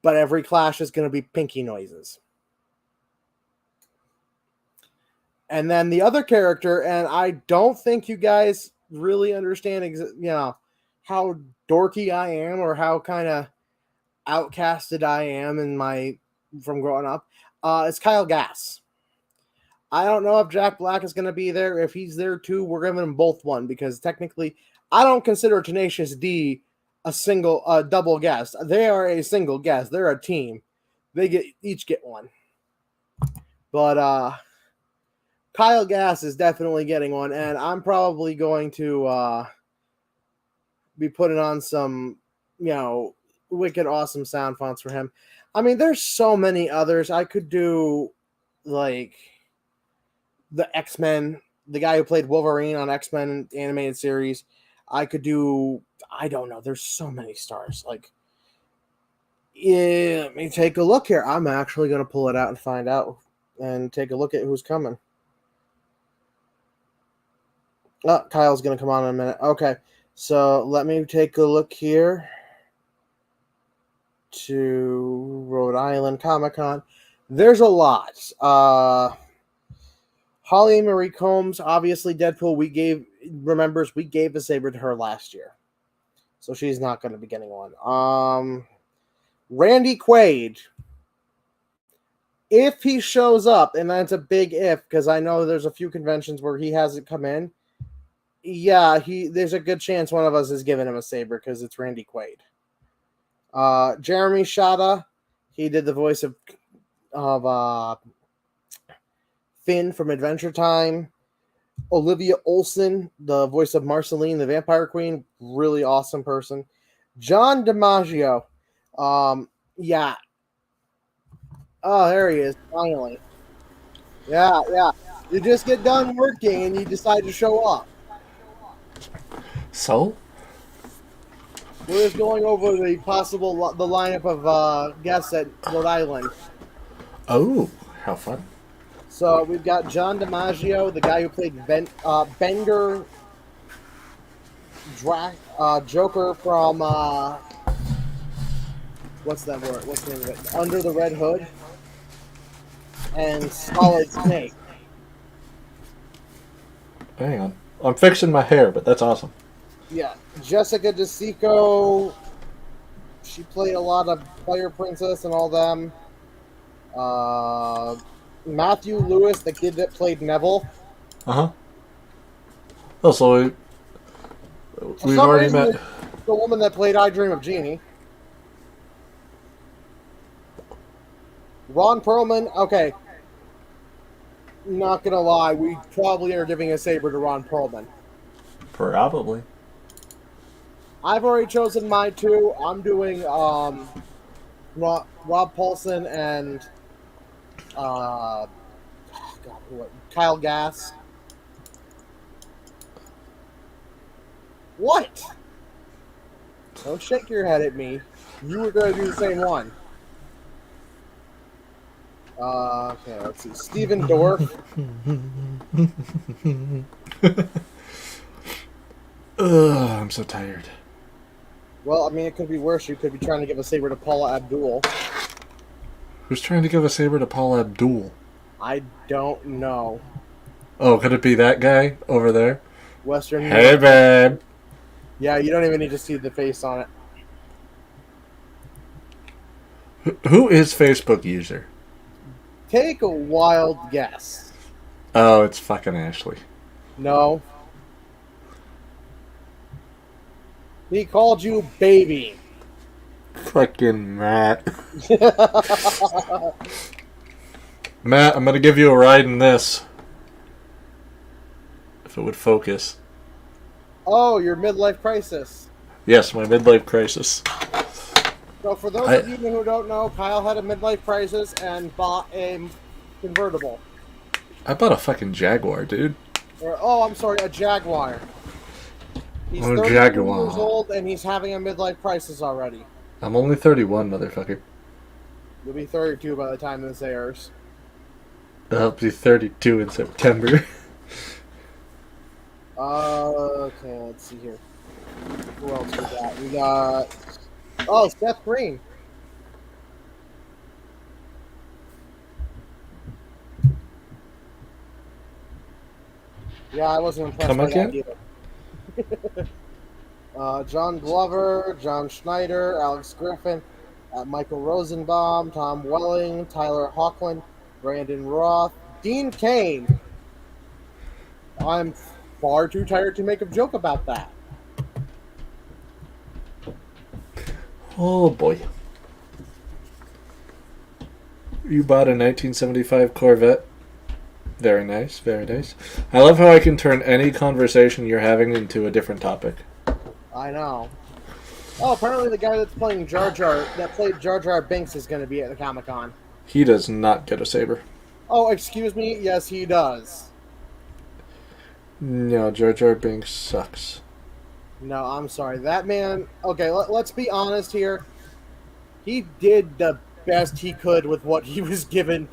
A: but every clash is going to be Pinky noises. And then the other character, and I don't think you guys really understand, how dorky I am or how kind of outcasted I am from growing up. It's Kyle Gass. I don't know if Jack Black is going to be there. If he's there too, we're giving them both one, because technically I don't consider Tenacious D a double guest. They are a single guest. They're a team. They each get one. But Kyle Gass is definitely getting one, and I'm probably going to be putting on some, wicked awesome sound fonts for him. I mean, there's so many others. I could do, like, the X-Men, the guy who played Wolverine on X-Men animated series. I could do, I don't know, there's so many stars. Like, yeah, let me take a look here. I'm actually going to pull it out and find out and take a look at who's coming. Oh, Kyle's going to come on in a minute. Okay, so let me take a look here to Rhode Island Comic Con. There's a lot. Holly Marie Combs, obviously Deadpool, we gave a saber to her last year. So she's not going to be getting one. Randy Quaid, if he shows up, and that's a big if, because I know there's a few conventions where he hasn't come in. Yeah, there's a good chance one of us is giving him a saber because it's Randy Quaid. Jeremy Shada, he did the voice of Finn from Adventure Time. Olivia Olsen, the voice of Marceline, the Vampire Queen, really awesome person. John DiMaggio, yeah. Oh, there he is, finally. Yeah. You just get done working and you decide to show up.
D: So?
A: We're just going over the lineup of guests at Rhode Island.
D: Oh, how fun.
A: So we've got John DiMaggio, the guy who played Bender Joker from what's that word? What's the name of it? Under the Red Hood, and Solid Snake.
D: Hang on. I'm fixing my hair, but that's awesome.
A: Yeah, Jessica DeSico. She played a lot of Fire Princess and all them. Matthew Lewis, the kid that played Neville.
D: Uh-huh. Also,
A: For
D: we've
A: some
D: already
A: reason,
D: met...
A: the woman that played I Dream of Jeannie. Ron Perlman, okay. Not gonna lie, we probably are giving a saber to Ron Perlman.
D: Probably.
A: I've already chosen my two. I'm doing Rob Paulson and Kyle Gass. What? Don't shake your head at me. You were going to do the same one. Okay, let's see. Steven Dorff.
D: Ugh, I'm so tired.
A: Well, I mean, it could be worse. You could be trying to give a saber to Paula Abdul.
D: Who's trying to give a saber to Paul Abdul?
A: I don't know.
D: Oh, could it be that guy over there?
A: Western.
D: Hey, babe.
A: Yeah, you don't even need to see the face on it.
D: Who is Facebook user?
A: Take a wild guess.
D: Oh, it's fucking Ashley.
A: No. He called you baby.
D: Fucking Matt. Matt, I'm gonna give you a ride in this. If it would focus.
A: Oh, your midlife crisis.
D: Yes, my midlife crisis.
A: So for those of you who don't know, Kyle had a midlife crisis and bought a convertible.
D: I bought a fucking Jaguar, dude.
A: I'm sorry, a Jaguar. He's
D: Oh,
A: 32
D: Jaguar.
A: years old and he's having a midlife crisis already.
D: I'm only 31, motherfucker.
A: You'll be 32 by the time this airs.
D: I'll be 32 in September.
A: Okay, let's see here. Who else we got? We got... Oh, Seth Green. Yeah, I wasn't impressed
D: Come
A: by that
D: again?
A: either. John Glover, John Schneider, Alex Griffin, Michael Rosenbaum, Tom Welling, Tyler Hoechlin, Brandon Roth, Dean Cain. I'm far too tired to make a joke about that.
D: Oh boy. You bought a 1975 Corvette. Very nice, very nice. I love how I can turn any conversation you're having into a different topic.
A: I know. Oh, apparently the guy that's playing that played Jar Jar Binks is going to be at the Comic-Con.
D: He does not get a saber.
A: Oh, excuse me? Yes, he does.
D: No, Jar Jar Binks sucks.
A: No, I'm sorry. That man... Okay, let's be honest here. He did the best he could with what he was given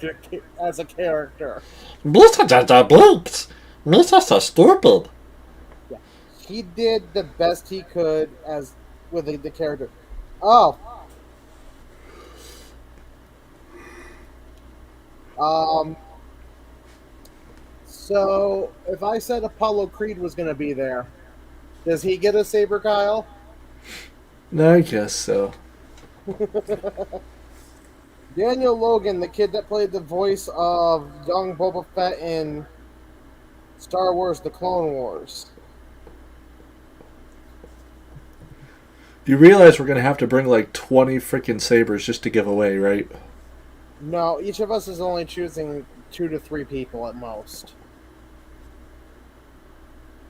A: as a character.
D: Mr. Jar Jar Binks! Mr. so stupid!
A: Yeah. He did the best he could with the character. Oh. So, if I said Apollo Creed was going to be there, does he get a saber, Kyle?
D: I guess so.
A: Daniel Logan, the kid that played the voice of young Boba Fett in Star Wars The Clone Wars.
D: You realize we're gonna have to bring like 20 freaking sabers just to give away, right?
A: No, each of us is only choosing 2 to 3 people at most.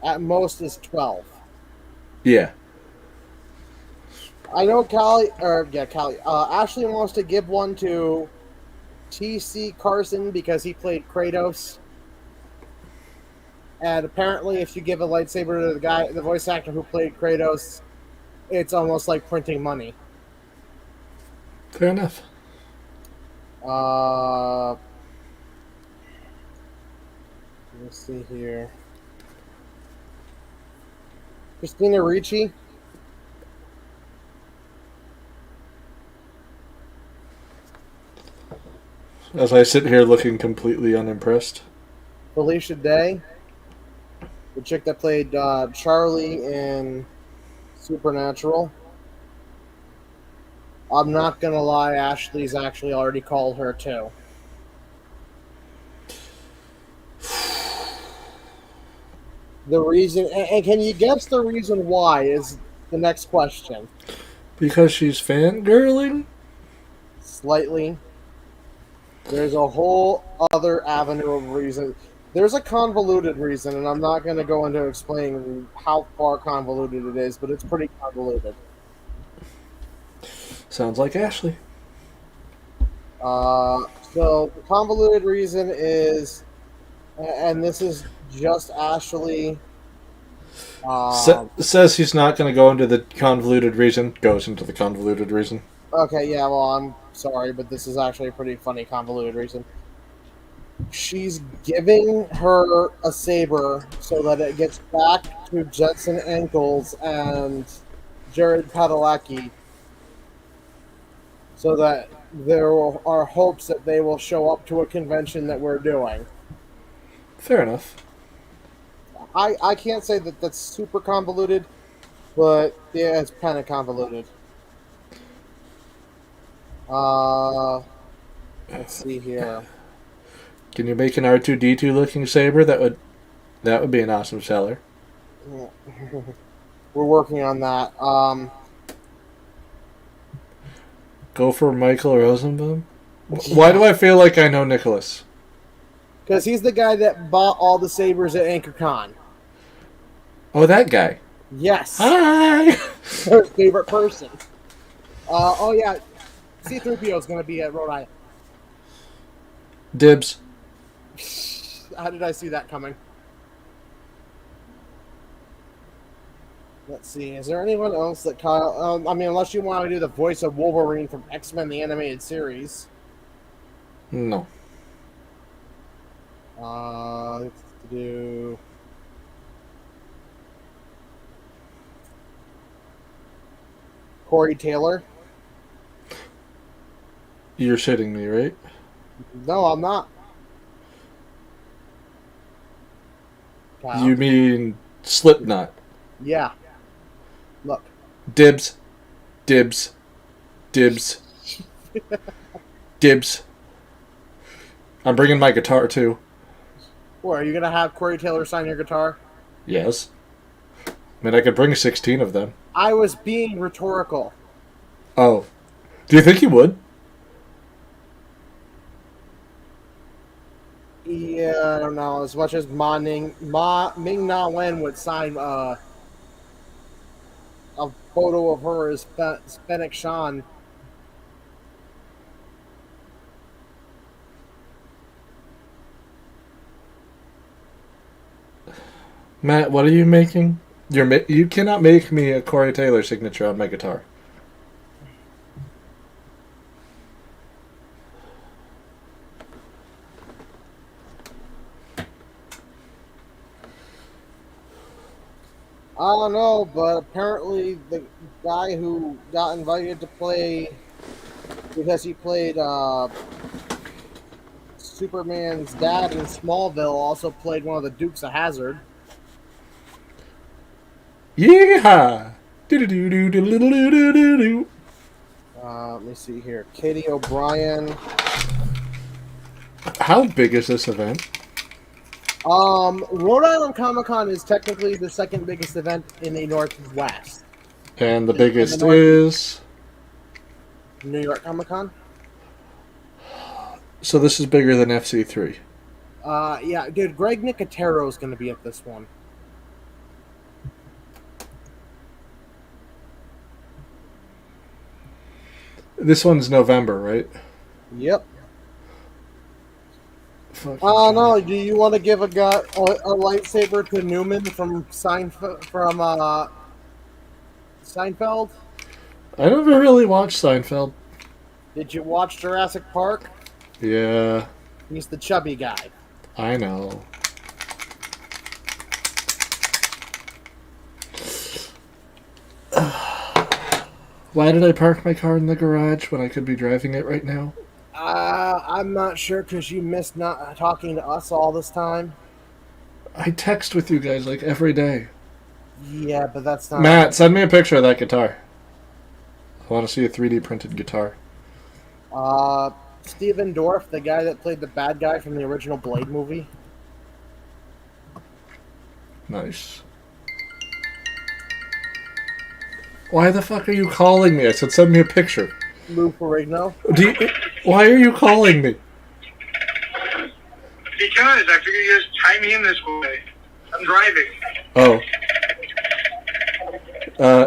A: At most is 12.
D: Yeah.
A: I know Ashley wants to give one to T.C. Carson because he played Kratos. And apparently if you give a lightsaber to the voice actor who played Kratos, it's almost like printing money.
D: Fair enough.
A: Let's see here. Christina Ricci.
D: As I sit here looking completely unimpressed.
A: Felicia Day. The chick that played Charlie in Supernatural. I'm not gonna lie, Ashley's actually already called her too. The reason, and can you guess the reason why, is the next question.
D: Because she's fangirling?
A: Slightly. There's a whole other avenue of reason. There's a convoluted reason, and I'm not going to go into explaining how far convoluted it is, but it's pretty convoluted.
D: Sounds like Ashley.
A: So the convoluted reason is, and this is just Ashley.
D: Says he's not going to go into the convoluted reason. Goes into the convoluted reason.
A: Okay, yeah, well, I'm sorry, but this is actually a pretty funny convoluted reason. She's giving her a saber so that it gets back to Jetson Ankles and Jared Padalecki, so that there are hopes that they will show up to a convention that we're doing.
D: Fair enough.
A: I can't say that that's super convoluted, but yeah, it's kind of convoluted. Let's see here.
D: Can you make an R2D2 looking saber? That would be an awesome seller.
A: We're working on that.
D: Go for Michael Rosenbaum. Why do I feel like I know Nicholas?
A: Because he's the guy that bought all the sabers at AnchorCon.
D: Oh, that guy.
A: Yes.
D: Hi.
A: Her favorite person. Oh yeah, C-3PO is going to be at Rhode Island.
D: Dibs.
A: How did I see that coming? Let's see. Is there anyone else that Kyle? I mean, unless you want to do the voice of Wolverine from X-Men the animated series.
D: No.
A: Let's do. Corey Taylor.
D: You're shitting me, right?
A: No, I'm not. Kyle.
D: You mean Slipknot?
A: Yeah. Look.
D: Dibs. Dibs. Dibs. Dibs. I'm bringing my guitar too.
A: What, are you gonna have Corey Taylor sign your guitar?
D: Yes. I mean, I could bring 16 of them.
A: I was being rhetorical.
D: Oh. Do you think he would?
A: Yeah, I don't know. As much as Ming Na Wen would sign a photo of her as Fennec Shan.
D: Matt, what are you making? You cannot make me a Corey Taylor signature on my guitar.
A: I don't know, but apparently the guy who got invited to play, because he played Superman's dad in Smallville, also played one of the Dukes of Hazzard.
D: Yeehaw! Do-do-do-do-do-do-do-do-do.
A: Let me see here. Katie O'Brien.
D: How big is this event?
A: Rhode Island Comic Con is technically the second biggest event in the Northwest.
D: And the biggest is...
A: New York Comic Con?
D: So this is bigger than FC3.
A: Yeah, dude, Greg Nicotero is going to be at this one.
D: This one's November, right?
A: Yep. No, do you want to give a lightsaber to Newman from Seinfeld?
D: I never really watched Seinfeld.
A: Did you watch Jurassic Park?
D: Yeah,
A: He's the chubby guy.
D: I know. Why did I park my car in the garage when I could be driving it right now?
A: I'm not sure because you missed not talking to us all this time.
D: I text with you guys like every day.
A: Yeah, but that's not.
D: Matt, send me a picture of that guitar. I want to see a 3D printed guitar.
A: Steven Dorff, the guy that played the bad guy from the original Blade movie.
D: Nice. Why the fuck are you calling me? I said send me a picture.
A: Lou Ferrigno.
D: Why are you calling me?
B: Because I figured you just tie me in this way. I'm driving.
D: Oh.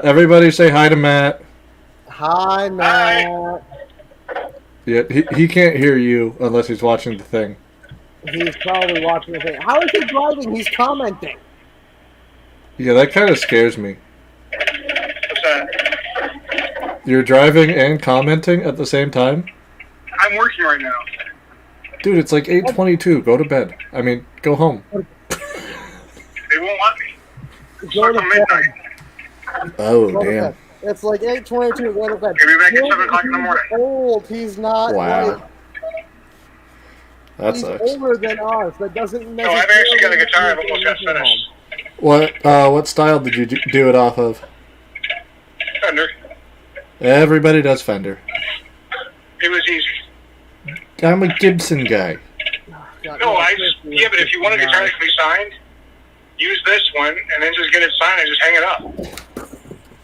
D: Everybody say hi to Matt.
A: Hi, Matt.
D: Yeah, he can't hear you unless he's watching the thing.
A: He's probably watching the thing. How is he driving? He's commenting.
D: Yeah, that kind of scares me.
B: What's that?
D: You're driving and commenting at the same time?
B: I'm working right now.
D: Dude, it's like 8:22. Go to bed. I mean, go home.
B: They won't let me.
A: Go
B: Start
A: to
B: till
A: bed.
B: midnight.
D: Oh,
A: Go to
D: damn.
A: bed. It's like 8:22. Go to bed.
B: He'll be back at 7 o'clock in the morning.
A: He's old. He's not.
D: Wow.
A: Like,
D: That
A: he's
D: sucks.
A: older than us. That doesn't.
B: No, I've actually got a guitar. I've almost got finished.
D: What style did you do it off of?
B: Fender.
D: Everybody does Fender.
B: It was easy.
D: I'm a Gibson guy.
A: God,
B: No, yeah, but if you want a guitar that can be signed, use this one and then just get it signed and just hang it up.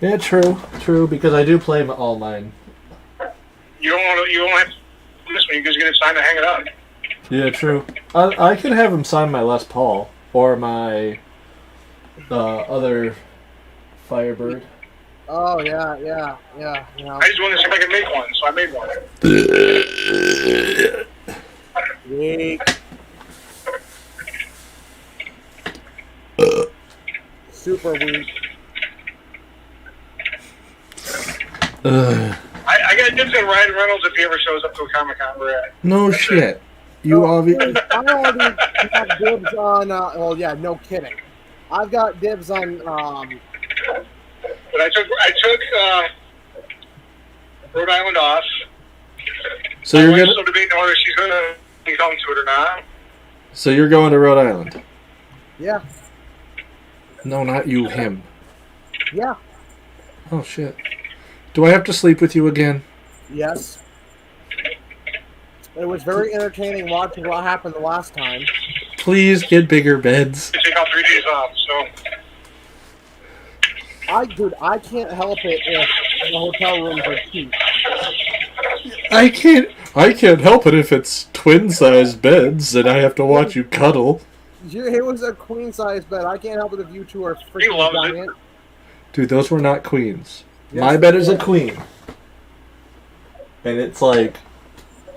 D: Yeah, true, because I do play all mine.
B: You don't have this one. You just get it signed and hang it up.
D: Yeah, true. I could have him sign my Les Paul or my other Firebird.
A: Oh yeah.
B: I just wanted to see if I could make one, so I made one.
A: Weak. Super weak.
B: I got dibs on Ryan Reynolds if he ever shows up to a Comic-Con we're at.
D: No shit. You obviously.
A: I already have dibs on. Well, yeah, no kidding. I've got dibs on.
B: But I took Rhode Island off.
D: So
B: My
D: you're
B: wife's
D: gonna.
B: still debating whether she's going to come to it or not.
D: So you're going to Rhode Island?
A: Yeah.
D: No, not you. Him.
A: Yeah.
D: Oh shit. Do I have to sleep with you again?
A: Yes. It was very entertaining watching what happened the last time.
D: Please get bigger beds.
B: I take all 3 days off, so.
A: I can't help it if the hotel rooms are cheap.
D: I can't help it if it's twin-sized beds and I have to watch you cuddle.
A: It was a queen size bed. I can't help it if you two are
B: He
A: freaking
B: loves it.
A: giant.
D: Dude, those were not queens.
A: Yes,
D: My bed
A: they
D: is a
A: were.
D: queen. And it's like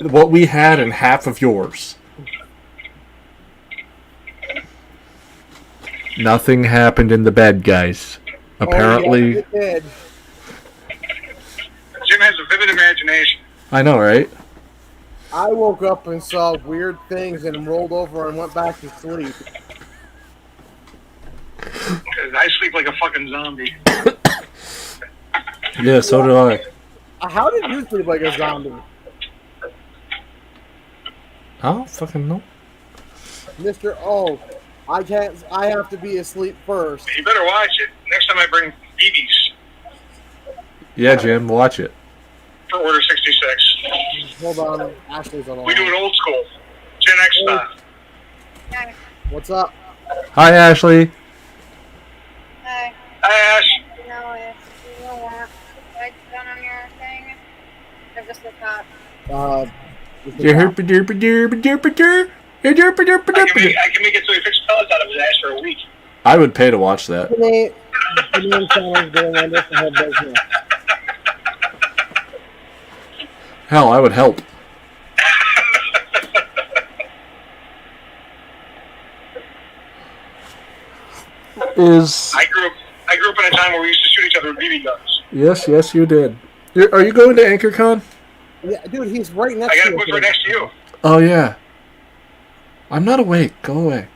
D: what we had and half of yours. Nothing happened in the bed, guys. Apparently.
A: Oh, yes, it did.
B: Jim has a vivid imagination.
D: I know, right?
A: I woke up and saw weird things and rolled over and went back to sleep.
B: 'Cause I sleep like a fucking zombie.
D: Yeah, so do I.
A: How did you sleep like a zombie?
D: I don't fucking know.
A: Mr. O, I can't. I have to be asleep first.
B: You better watch it. Next time I bring BBs
D: Yeah, Jim, watch it.
B: for Order 66.
A: Hold on, Ashley's on the
B: We do
A: line.
B: it old school. Gen X style.
A: What's up?
D: Hi, Ashley.
E: Hi.
B: Hi, Ash.
E: No, if you want lights done on your thing, or just the top.
A: Just the top.
B: I can make it so he picks pellets out of his ass for a week.
D: I would pay to watch that.
A: Jimmy and Shannon's doing under the head business.
D: Hell, I would help.
B: I grew up in a time where we used to shoot each other with BB guns.
D: Yes, you did. Are you going to AnchorCon?
A: Yeah, dude, he's right next
B: I got
A: to
B: a
A: you.
B: booth right next to you.
D: Oh, yeah. I'm not awake. Go away.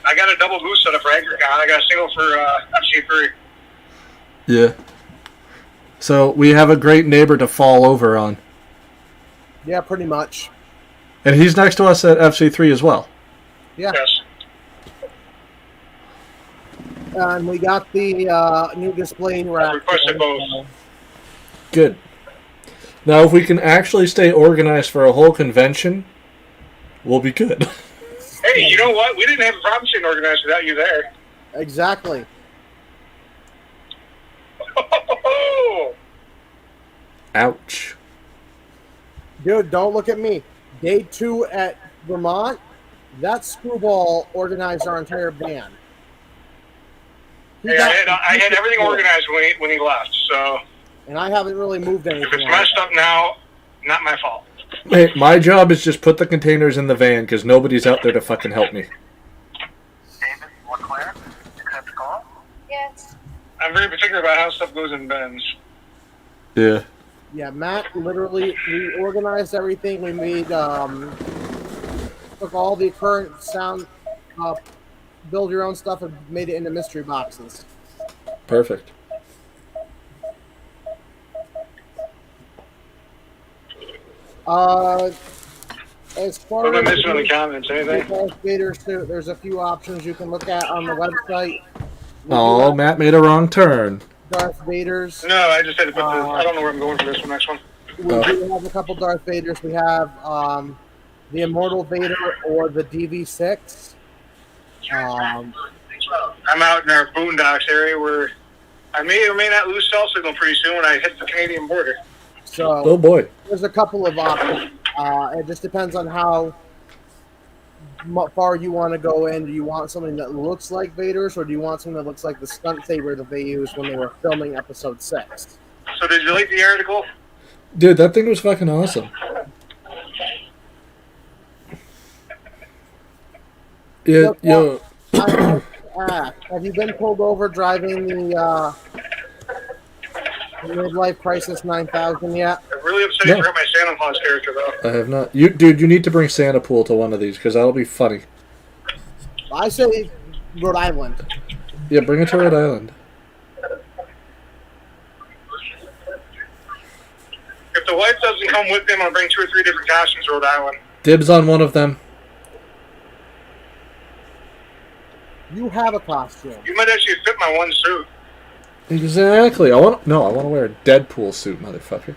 B: I got a double booth set up for AnchorCon. I got a single for Shaper.
D: Yeah. So we have a great neighbor to fall over on.
A: Yeah, pretty much.
D: And he's next to us at FC3 as well.
A: Yeah.
B: Yes.
A: And we got the new display rack.
B: Requested both.
D: Good. Now, if we can actually stay organized for a whole convention, we'll be good.
B: Hey, you know what? We didn't have a problem staying organized without you there.
A: Exactly.
D: Ouch.
A: Dude, don't look at me. Day 2 at Vermont, that screwball organized our entire band.
B: Hey, I had everything organized when he left, so
A: And I haven't really moved anything.
B: if it's messed up now, not my fault.
D: Hey, my job is just put the containers in the van because nobody's out there to fucking help me.
B: David LeClaire, accept the call.
E: Yes.
B: I'm very particular about how stuff goes in bins.
D: Yeah.
A: Yeah, Matt literally reorganized everything. We made took all the current sound, build your own stuff, and made it into mystery boxes.
D: Perfect.
A: As far
B: What am I
A: as
B: missing in the comments? Anything?
A: Darth Vader suit, there's a few options you can look at on the website.
D: Oh, Matt made a wrong turn.
A: Darth Vaders.
B: No, I just had to put the. I don't know where I'm going for this next one.
A: We do have a couple Darth Vaders. We have the Immortal Vader or the DV6.
B: I'm out in our boondocks area where I may or may not lose cell signal pretty soon when I hit the Canadian border.
A: So
D: Oh boy.
A: there's a couple of options. It just depends on how far you want to go in. Do you want something that looks like Vader's, or do you want something that looks like the stunt saber that they used when they were filming Episode 6?
B: So did you like the article?
D: Dude, that thing was fucking awesome. Yeah, yo.
A: I have to ask, have you been pulled over driving the Midlife Crisis 9000 yet?
B: I'm really upset you forgot my Santa Claus character, though.
D: I have not. Dude, you need to bring Santa Pool to one of these because that'll be funny.
A: I say Rhode Island.
D: Yeah, bring it to Rhode Island.
B: If the wife doesn't come with them, I'll bring 2 or 3 different costumes to Rhode Island.
D: Dibs on one of them.
A: You have a costume.
B: You might actually fit my one suit.
D: Exactly. I want to wear a Deadpool suit, motherfucker.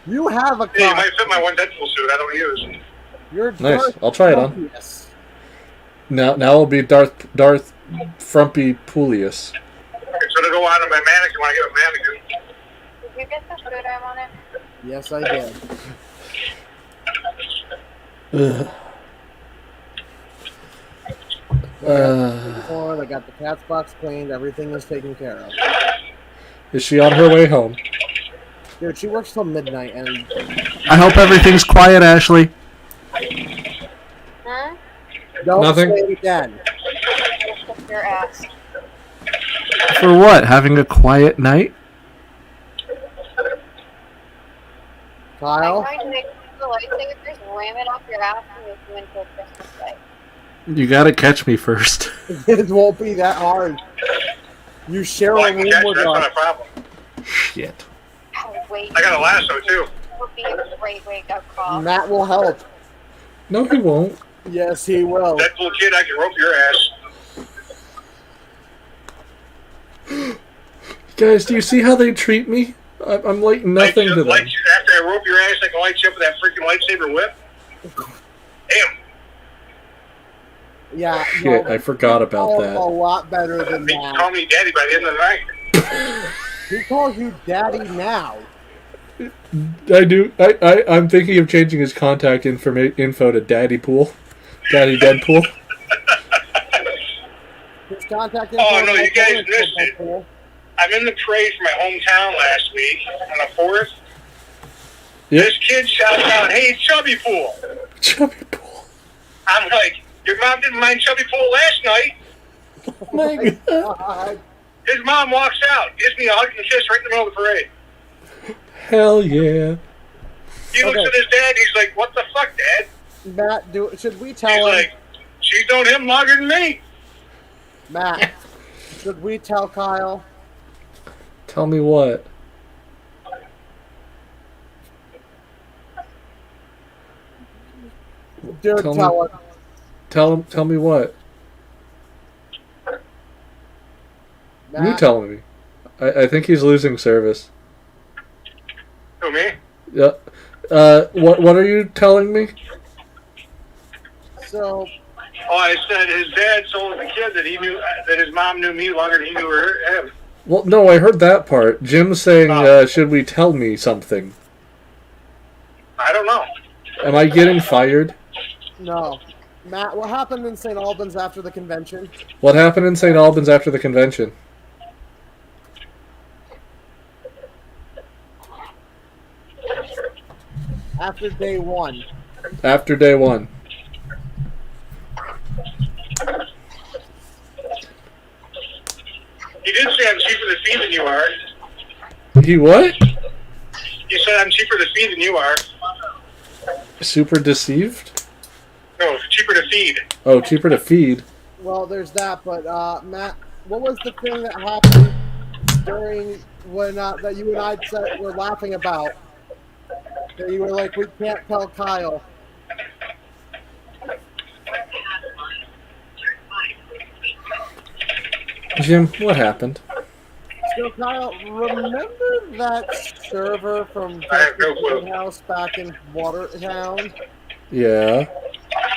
A: You have a
B: Yeah, you
A: costume.
B: might fit my one Deadpool suit I don't use.
A: You're
D: Nice.
A: Darth
D: I'll try it on.
A: Yes.
D: Now it'll be Darth Frumpy Poulius.
B: It's going to go on to my mannequin when I get a mannequin.
E: Did you get the food I wanted?
A: Yes, I did.
D: Ugh.
A: I got the cat's box cleaned. Everything is taken care of.
D: Is she on her way home?
A: Dude, she works till midnight, and
D: I hope everything's quiet, Ashley.
E: Huh?
A: don't
D: Nothing.
A: say it again.
E: Kick your ass.
D: For what? Having a quiet night?
A: Kyle,
E: I'm trying to make the lightsabers ram it off your ass and make you into a Christmas light.
D: You gotta catch me first.
A: it won't be that hard. You share
B: Well, I
A: a
B: can
A: room
B: catch you.
A: with
B: That's not a
A: us.
B: problem.
D: Shit.
E: Oh, wait.
B: I got a lasso, too.
E: That would be a great wake-up call.
A: Matt will help.
D: No, he won't.
A: Yes, he will.
B: Deadpool kid, I can rope your ass.
D: Guys, do you see how they treat me? I'm like nothing to them.
B: After I rope your ass, I can light you up with that freaking lightsaber whip. Damn.
A: Yeah,
D: Shit, I forgot about
A: Kyle's
D: that.
A: a lot better than
B: He
A: that.
B: call me daddy by the end of the night.
A: He calls you daddy now.
D: I do. I'm thinking of changing his contact info to Daddy Pool. Daddy Deadpool.
A: His contact
B: Oh, no,
A: info
B: you
A: is
B: guys
A: on
B: missed it.
A: Deadpool.
B: I'm in the parade for my hometown last week on the 4th.
D: Yep.
B: This kid shouts out, "Hey, Chubby Pool."
D: Chubby Pool.
B: I'm like, your mom didn't mind Chubby Pool last night.
D: Oh my god.
A: God.
B: His mom walks out, gives me a hug and a kiss right in the middle of the parade.
D: Hell yeah.
B: He looks
A: Okay.
B: at his dad, he's like, "What the fuck, Dad?"
A: Matt, should we
B: He's
A: tell him?
B: like, "She's known him longer than me."
A: Matt, should we tell Kyle?
D: Tell me what.
A: Dude, tell her.
D: Tell me what? You
A: Matt,
D: tell me. I think he's losing service.
B: Who, me?
D: Yeah. What are you telling me?
A: so
B: Oh, I said his dad told the kid that he knew that his mom knew me longer than he knew him.
D: Well, no, I heard that part. Jim's saying, should we tell me something?
B: I don't know.
D: Am I getting fired?
A: no. Matt, what happened in St. Albans after the convention?
D: What happened in St. Albans after the convention?
A: After day one.
D: After day one.
B: He did say I'm cheaper to feed than you are.
D: He what?
B: He said I'm cheaper to feed than you are.
D: Super deceived?
B: No, cheaper to feed.
D: Oh, cheaper to feed.
A: Well, there's that, but Matt, what was the thing that happened during when that you and I said were laughing about? That you were like, we can't tell Kyle.
D: Jim, what happened?
A: So Kyle, remember that server from
B: I have no clue.
A: Texas House back in Watertown?
D: Yeah.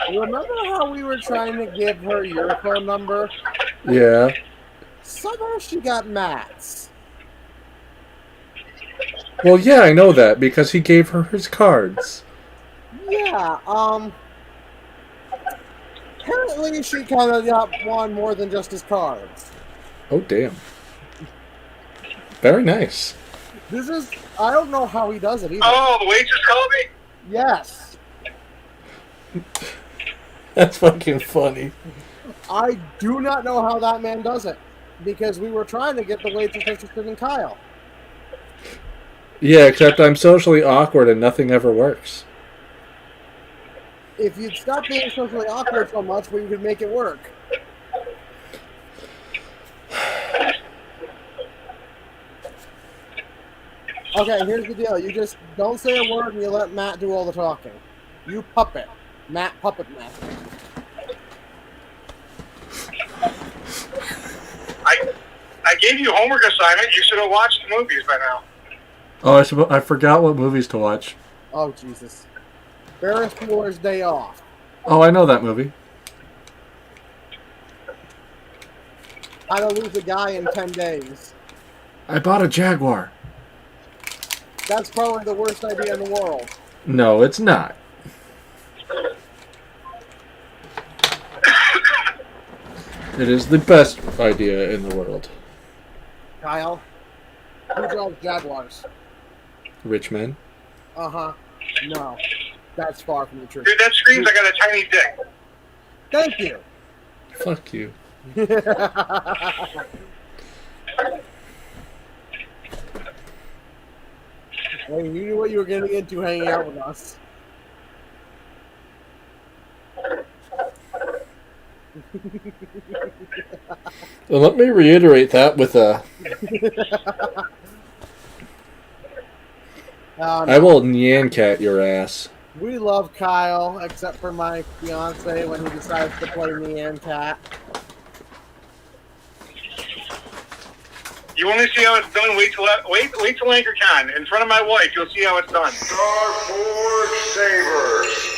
A: Remember how we were trying to give her your phone number?
D: Yeah.
A: Somehow she got Matt's.
D: Well, yeah, I know that because he gave her his cards.
A: Yeah, apparently she kind of got one more than just his cards.
D: Oh, damn. Very nice.
A: This is, I don't know how he does it either.
B: Oh, the waitress called me?
A: Yes.
D: That's fucking funny.
A: I do not know how that man does it. Because we were trying to get the waitress interested in Kyle.
D: Yeah, except I'm socially awkward and nothing ever works.
A: If you'd stop being socially awkward so much, we could make it work. Okay, here's the deal. You just don't say a word and you let Matt do all the talking. You puppet. Matt puppet master.
B: I gave you homework assignment. You should have watched the movies by now.
D: Oh, I forgot what movies to watch.
A: Oh, Jesus. Ferris Bueller's Day Off.
D: Oh, I know that movie.
A: How to Lose a Guy in 10 Days.
D: I bought a Jaguar.
A: That's probably the worst idea in the world.
D: No, it's not. It is the best idea in the world.
A: Kyle, who drives Jaguars?
D: Rich men.
A: Uh-huh. No. That's far from the truth.
B: Dude, that screams I got a tiny dick.
A: Thank you.
D: Fuck you.
A: Hey, you knew what you were getting into hanging out with us.
D: Well, let me reiterate that with a... I will Nyan-cat your ass.
A: We love Kyle, except for my fiance when he decides to play me and Cat.
B: You want to see how it's done? Wait till AnchorCon. In front of my wife, you'll see how it's done.
F: Starboard Sabers.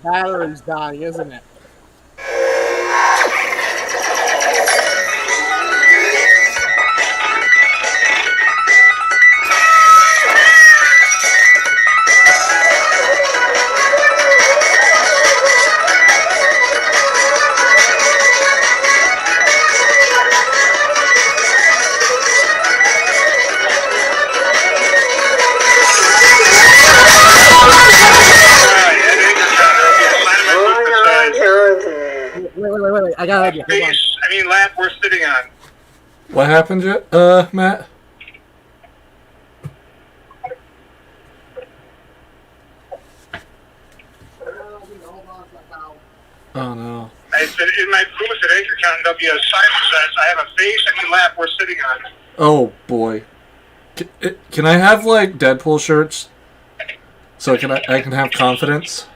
A: Battery's dying, isn't it? Wait. I got an idea. Hold on.
B: Lap we're sitting on.
D: What happened, Matt? Oh no.
B: I said in my booth at AnchorCon, there'll be a sign that says, "I have a face any lap we're sitting on."
D: Oh boy. Can I have like Deadpool shirts? So I can have confidence?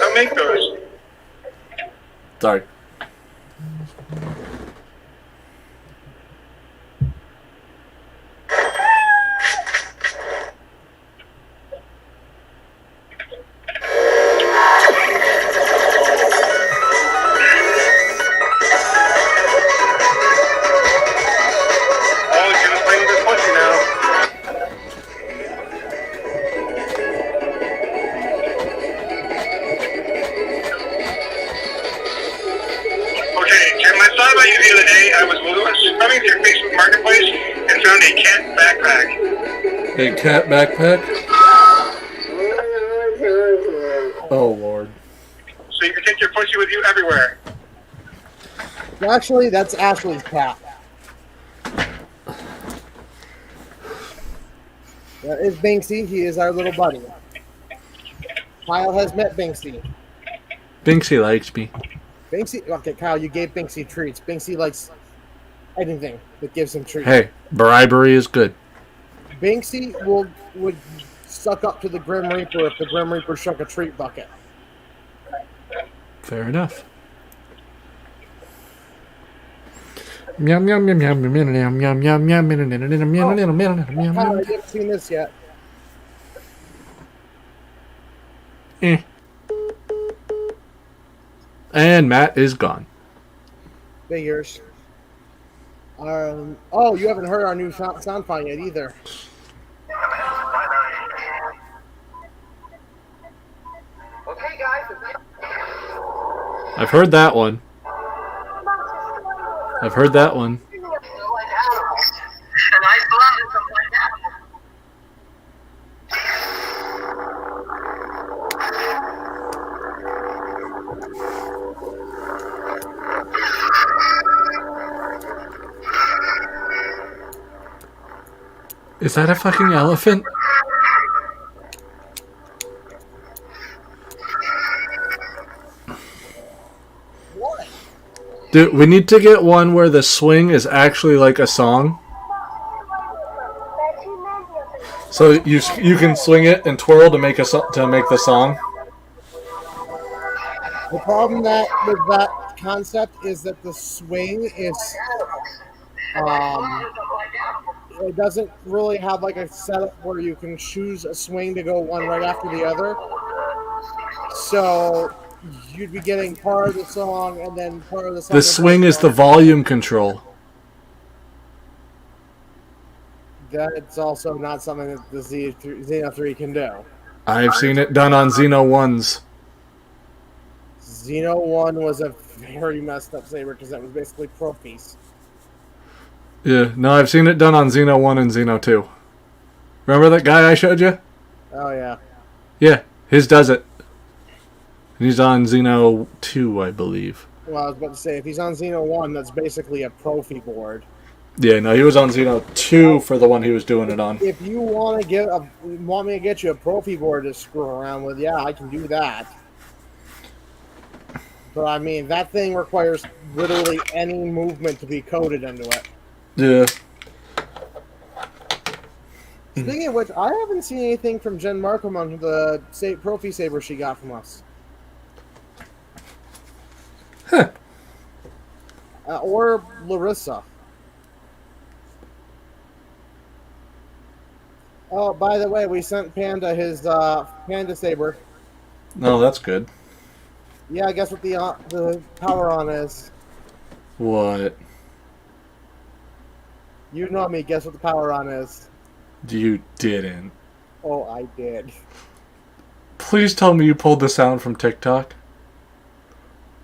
B: I'll make those.
D: Sorry.
B: Oh, he's gonna play with his pussy now. Okay, Jim, I thought about you the other day. I was thumbing through Facebook Marketplace and found a cat backpack.
D: A cat backpack? Oh lord.
B: So you can take your pussy with you everywhere.
A: Actually, that's Ashley's cat. That is Binksy. He is our little buddy. Kyle has met Binksy.
D: Binksy likes me.
A: Binksy, okay, Kyle, you gave Binksy treats. Binksy likes anything that gives him treats.
D: Hey, bribery is good.
A: Binksy would suck up to the Grim Reaper if the Grim Reaper shook a treat bucket.
D: Fair enough. Meow meow meow meow meow meow meow meow meow meow meow meow meow
A: Kyle, I
D: meow.
A: haven't seen this yet.
D: And Matt is gone.
A: Figures. Oh, you haven't heard our new soundfont yet either.
F: Okay, guys.
D: I've heard that one. I've heard that one.
F: Like animals. And I blended them like animals.
D: Is that a fucking elephant?
A: What?
D: Dude, we need to get one where the swing is actually like a song. So you can swing it and twirl to make the song.
A: The problem with that concept is that the swing is it doesn't really have like a setup where you can choose a swing to go one right after the other. So you'd be getting part of the song and then part of the song.
D: The swing is the volume control.
A: That's also not something that the Xeno 3 can do.
D: I've seen it done on Xeno 1s.
A: Xeno 1 was a very messed up saber because that was basically pro piece.
D: Yeah, no, I've seen it done on Xeno 1 and Xeno 2. Remember that guy I showed you?
A: Oh, yeah.
D: Yeah, his does it. And he's on Xeno 2, I believe.
A: Well, I was about to say, if he's on Xeno 1, that's basically a Profi board.
D: Yeah, no, he was on Xeno 2 for the one he was doing it on.
A: If you want me to get you a Profi board to screw around with, yeah, I can do that. But I mean, that thing requires literally any movement to be coded into it.
D: Yeah.
A: Speaking of which, I haven't seen anything from Jen Markham on the Profi saber she got from us.
D: Huh.
A: Or Larissa. Oh, by the way, we sent Panda his Panda saber.
D: No, that's good.
A: Yeah, guess what the power on is?
D: What?
A: You know me. Guess what the power on is?
D: You didn't.
A: Oh, I did.
D: Please tell me you pulled the sound from TikTok.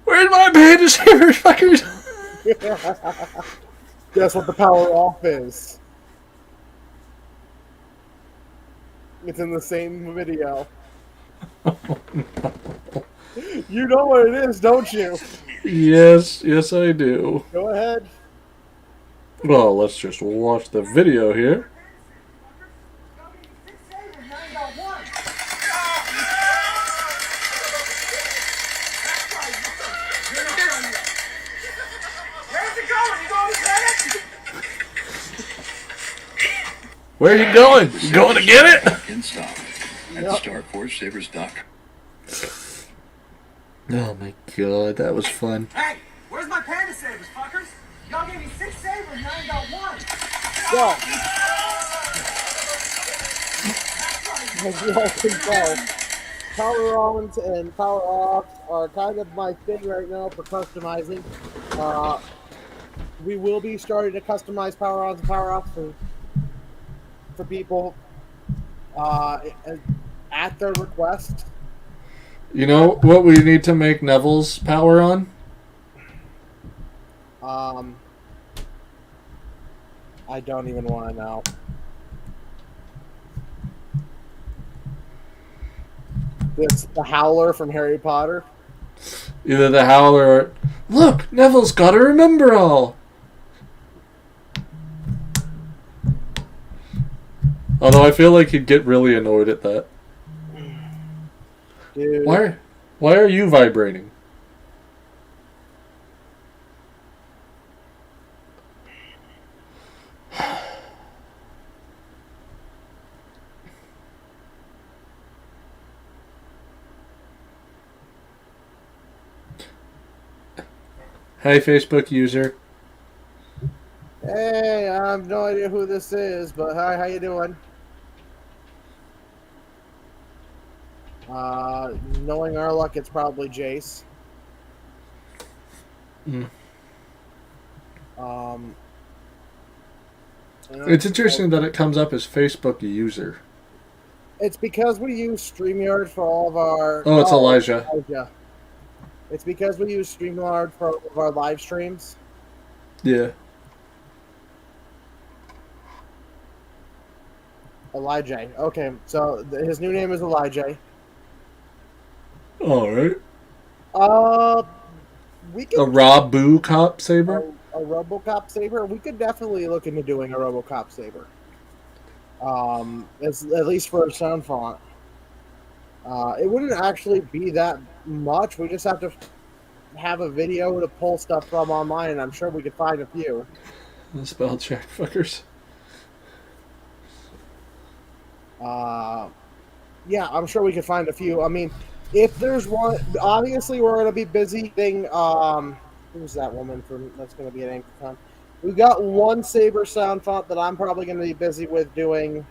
D: Where's my Panda saber, fuckers?
A: Guess what the power off is? It's in the same video.
D: Oh, no.
A: You know what it is, don't you?
D: Yes, yes, I do.
A: Go ahead.
D: Well, let's just watch the video here. Where are you going? You going to get it?
G: In stock at
A: Yep.
G: StarForgeSavers.com.
D: Oh my god, that was fun.
H: Hey, where's my panda savers, fuckers? Y'all gave me 6 savers, now I got 1.
A: So, as you all can tell, power ons and power offs are kind of my thing right now for customizing. We will be starting to customize power ons and power offs for people at their request.
D: You know what we need to make Neville's power on?
A: I don't even want to know. It's the Howler from Harry Potter.
D: Either the Howler or... Look! Neville's gotta remember all! Although I feel like he'd get really annoyed at that.
A: Dude.
D: Why are you vibrating? Hey, Facebook user.
A: Hey, I have no idea who this is, but hi, how you doing? Knowing our luck, it's probably Jace.
D: Mm.
A: And
D: It's interesting that it comes up as Facebook user.
A: it's because we use StreamYard for all of our...
D: Oh, it's Elijah.
A: Elijah. It's because we use StreamYard for all of our live streams.
D: Yeah.
A: Elijah. Okay, so his new name is Elijah.
D: Alright.
A: We could
D: A Rabu cop saber?
A: a RoboCop saber. We could definitely look into doing a RoboCop saber. It's at least for a sound font. It wouldn't actually be that much. We just have to have a video to pull stuff from online, and I'm sure we could find a few.
D: Spell check, fuckers.
A: Yeah, I'm sure we could find a few. I mean, if there's one, obviously we're going to be busy thing. Who's that woman from that's going to be at AnchorCon? We've got one Saber sound font that I'm probably going to be busy with doing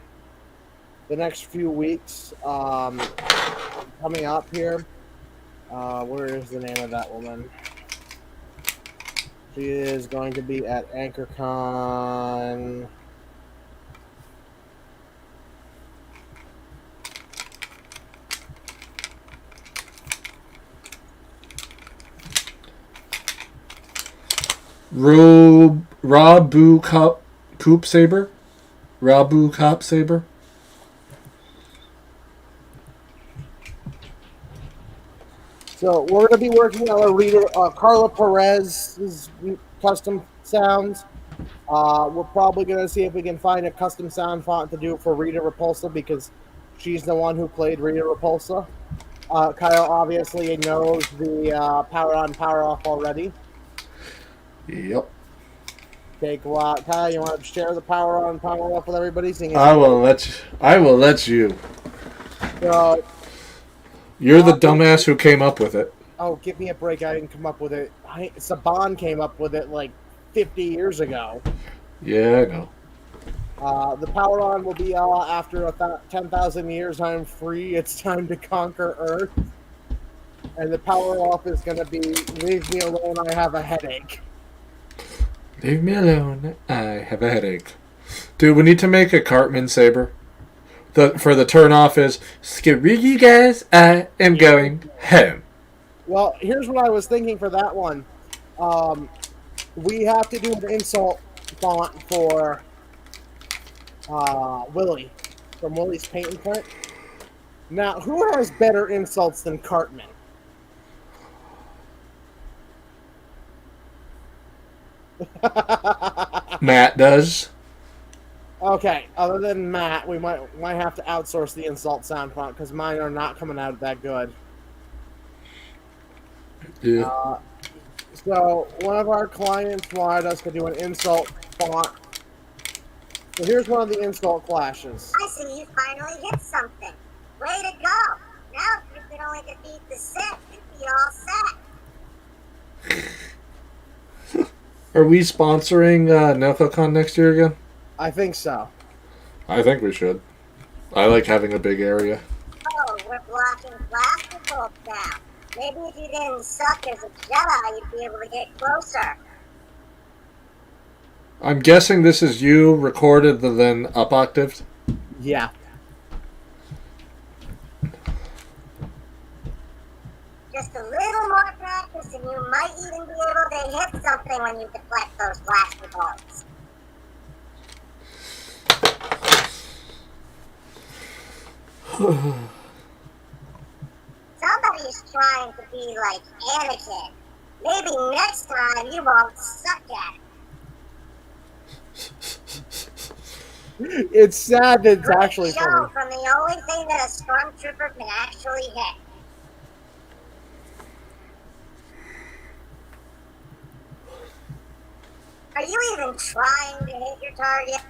A: the next few weeks. Coming up here. Where is the name of that woman? She is going to be at AnchorCon.
D: Rabu Coop Saber? Rabu Cop Saber?
A: So we're going to be working on a reader, Carla Perez's custom sounds. We're probably going to see if we can find a custom sound font to do for Rita Repulsa because she's the one who played Rita Repulsa. Kyle obviously knows the power on, power off already.
D: Yep.
A: Okay, Kyle, you want to share the power on, power off with everybody?
D: I will let you. You're the dumbass who came up with it.
A: Oh, give me a break. I didn't come up with it. Saban came up with it like 50 years ago.
D: Yeah, I know.
A: The power on will be after 10,000 years. I'm free. It's time to conquer Earth. And the power off is going to be leave me alone. I have a headache.
D: Leave me alone. I have a headache. Dude, we need to make a Cartman saber. For the turn off is screw you guys. I am going home.
A: Well, here's what I was thinking for that one. We have to do an insult font for Willie from Willie's Paint and Print. Now, who has better insults than Cartman?
D: Matt does.
A: Okay, other than Matt, we might have to outsource the insult sound font because mine are not coming out that good.
D: Yeah.
A: So one of our clients wanted us to do an insult font. So here's one of the insult flashes.
C: I see you finally hit something. Way to go. Now if you could only defeat the Sith, you'd be all set.
D: Are we sponsoring NocoCon next year again?
A: I think so.
D: I think we should. I like having a big area.
C: Oh, we're blocking blaster bolts now. Maybe if you didn't suck as a Jedi, you'd be able to get closer.
D: I'm guessing this is you recorded the then up octaved.
A: Yeah.
C: Just a little more practice and you might even be able to hit something when you deflect those blaster bolts. Somebody's trying to be like Anakin. Maybe next time you won't suck at it.
A: It's sad that it's actually
C: Show
A: funny.
C: from the only thing that a stormtrooper can actually hit. Are you even trying to hit your target?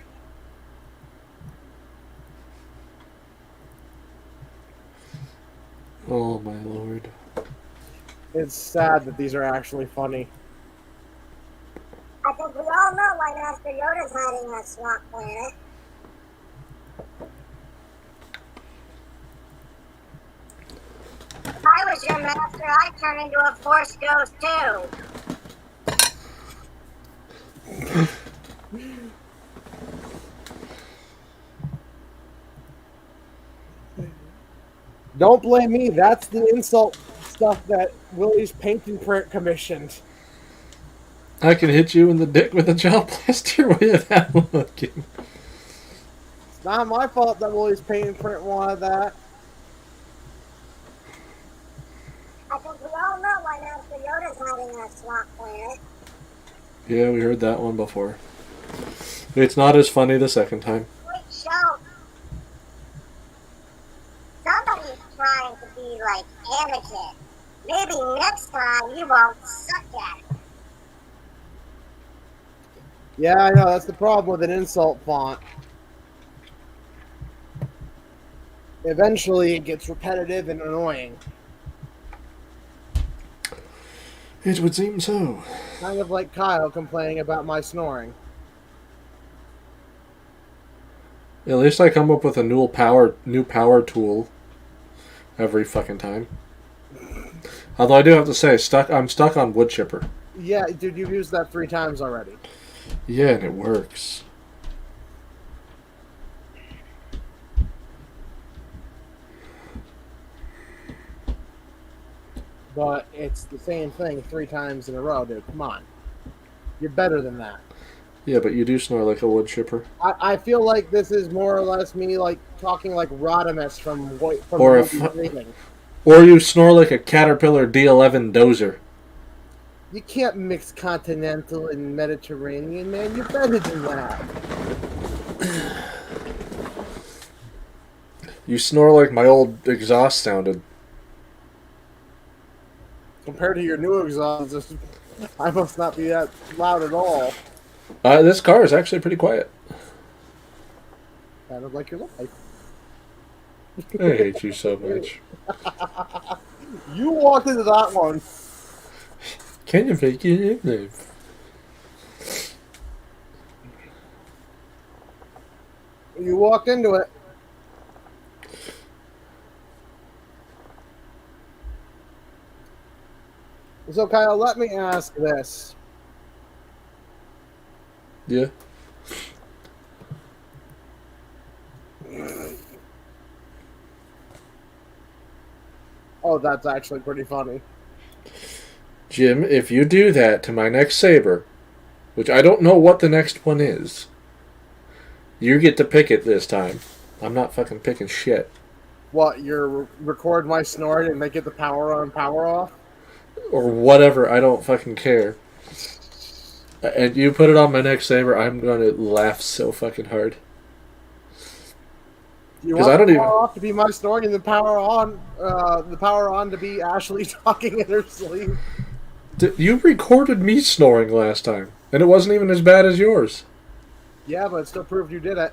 D: Oh my lord.
A: It's sad that these are actually funny.
C: I think we all know why Master Yoda's hiding on Swamp Planet. If I was your master, I'd turn into a Force Ghost too.
A: Don't blame me. That's the insult stuff that Willie's paint and print commissioned.
D: I can hit you in the dick with a gel blaster without looking.
A: It's not my fault that Willie's paint and print wanted that.
C: I think we all know why Master Yoda's hiding on Swamp Planet.
D: Yeah, we heard that one before. It's not as funny the second time.
C: Quick show. Somebody's trying to be like Anakin. Maybe next time you won't suck at it.
A: Yeah, I know. That's the problem with an insult font. Eventually, it gets repetitive and annoying.
D: It would seem so.
A: Kind of like Kyle complaining about my snoring.
D: At least I come up with a new power tool every fucking time. Although I do have to say, I'm stuck on wood chipper.
A: Yeah, dude, you've used that 3 times already.
D: Yeah, and it works.
A: But it's the same thing 3 times in a row, dude. Come on. You're better than that.
D: Yeah, but you do snore like a wood chipper.
A: I feel like this is more or less me like talking like Rodimus from
D: Or
A: Dreaming.
D: Or you snore like a Caterpillar D11 dozer.
A: You can't mix continental and Mediterranean, man. You're better than that.
D: You snore like my old exhaust sounded.
A: Compared to your new exhaust, I must not be that loud at all.
D: This car is actually pretty quiet.
A: Kind of like your life.
D: I hate you so much.
A: You walked into that one.
D: Can you fake it? Live?
A: You walked into it. So, Kyle, let me ask this.
D: Yeah.
A: Oh, that's actually pretty funny.
D: Jim, if you do that to my next saber, which I don't know what the next one is, you get to pick it this time. I'm not fucking picking shit.
A: What, you're record my snort and make it the power on, power off?
D: Or whatever, I don't fucking care. And you put it on my next saber, I'm gonna laugh so fucking hard.
A: You
D: 'Cause
A: want
D: I don't
A: the
D: even-
A: power off to be my snoring and the power on to be Ashley talking in her sleep.
D: You recorded me snoring last time, and it wasn't even as bad as yours.
A: Yeah, but it still proved you did it.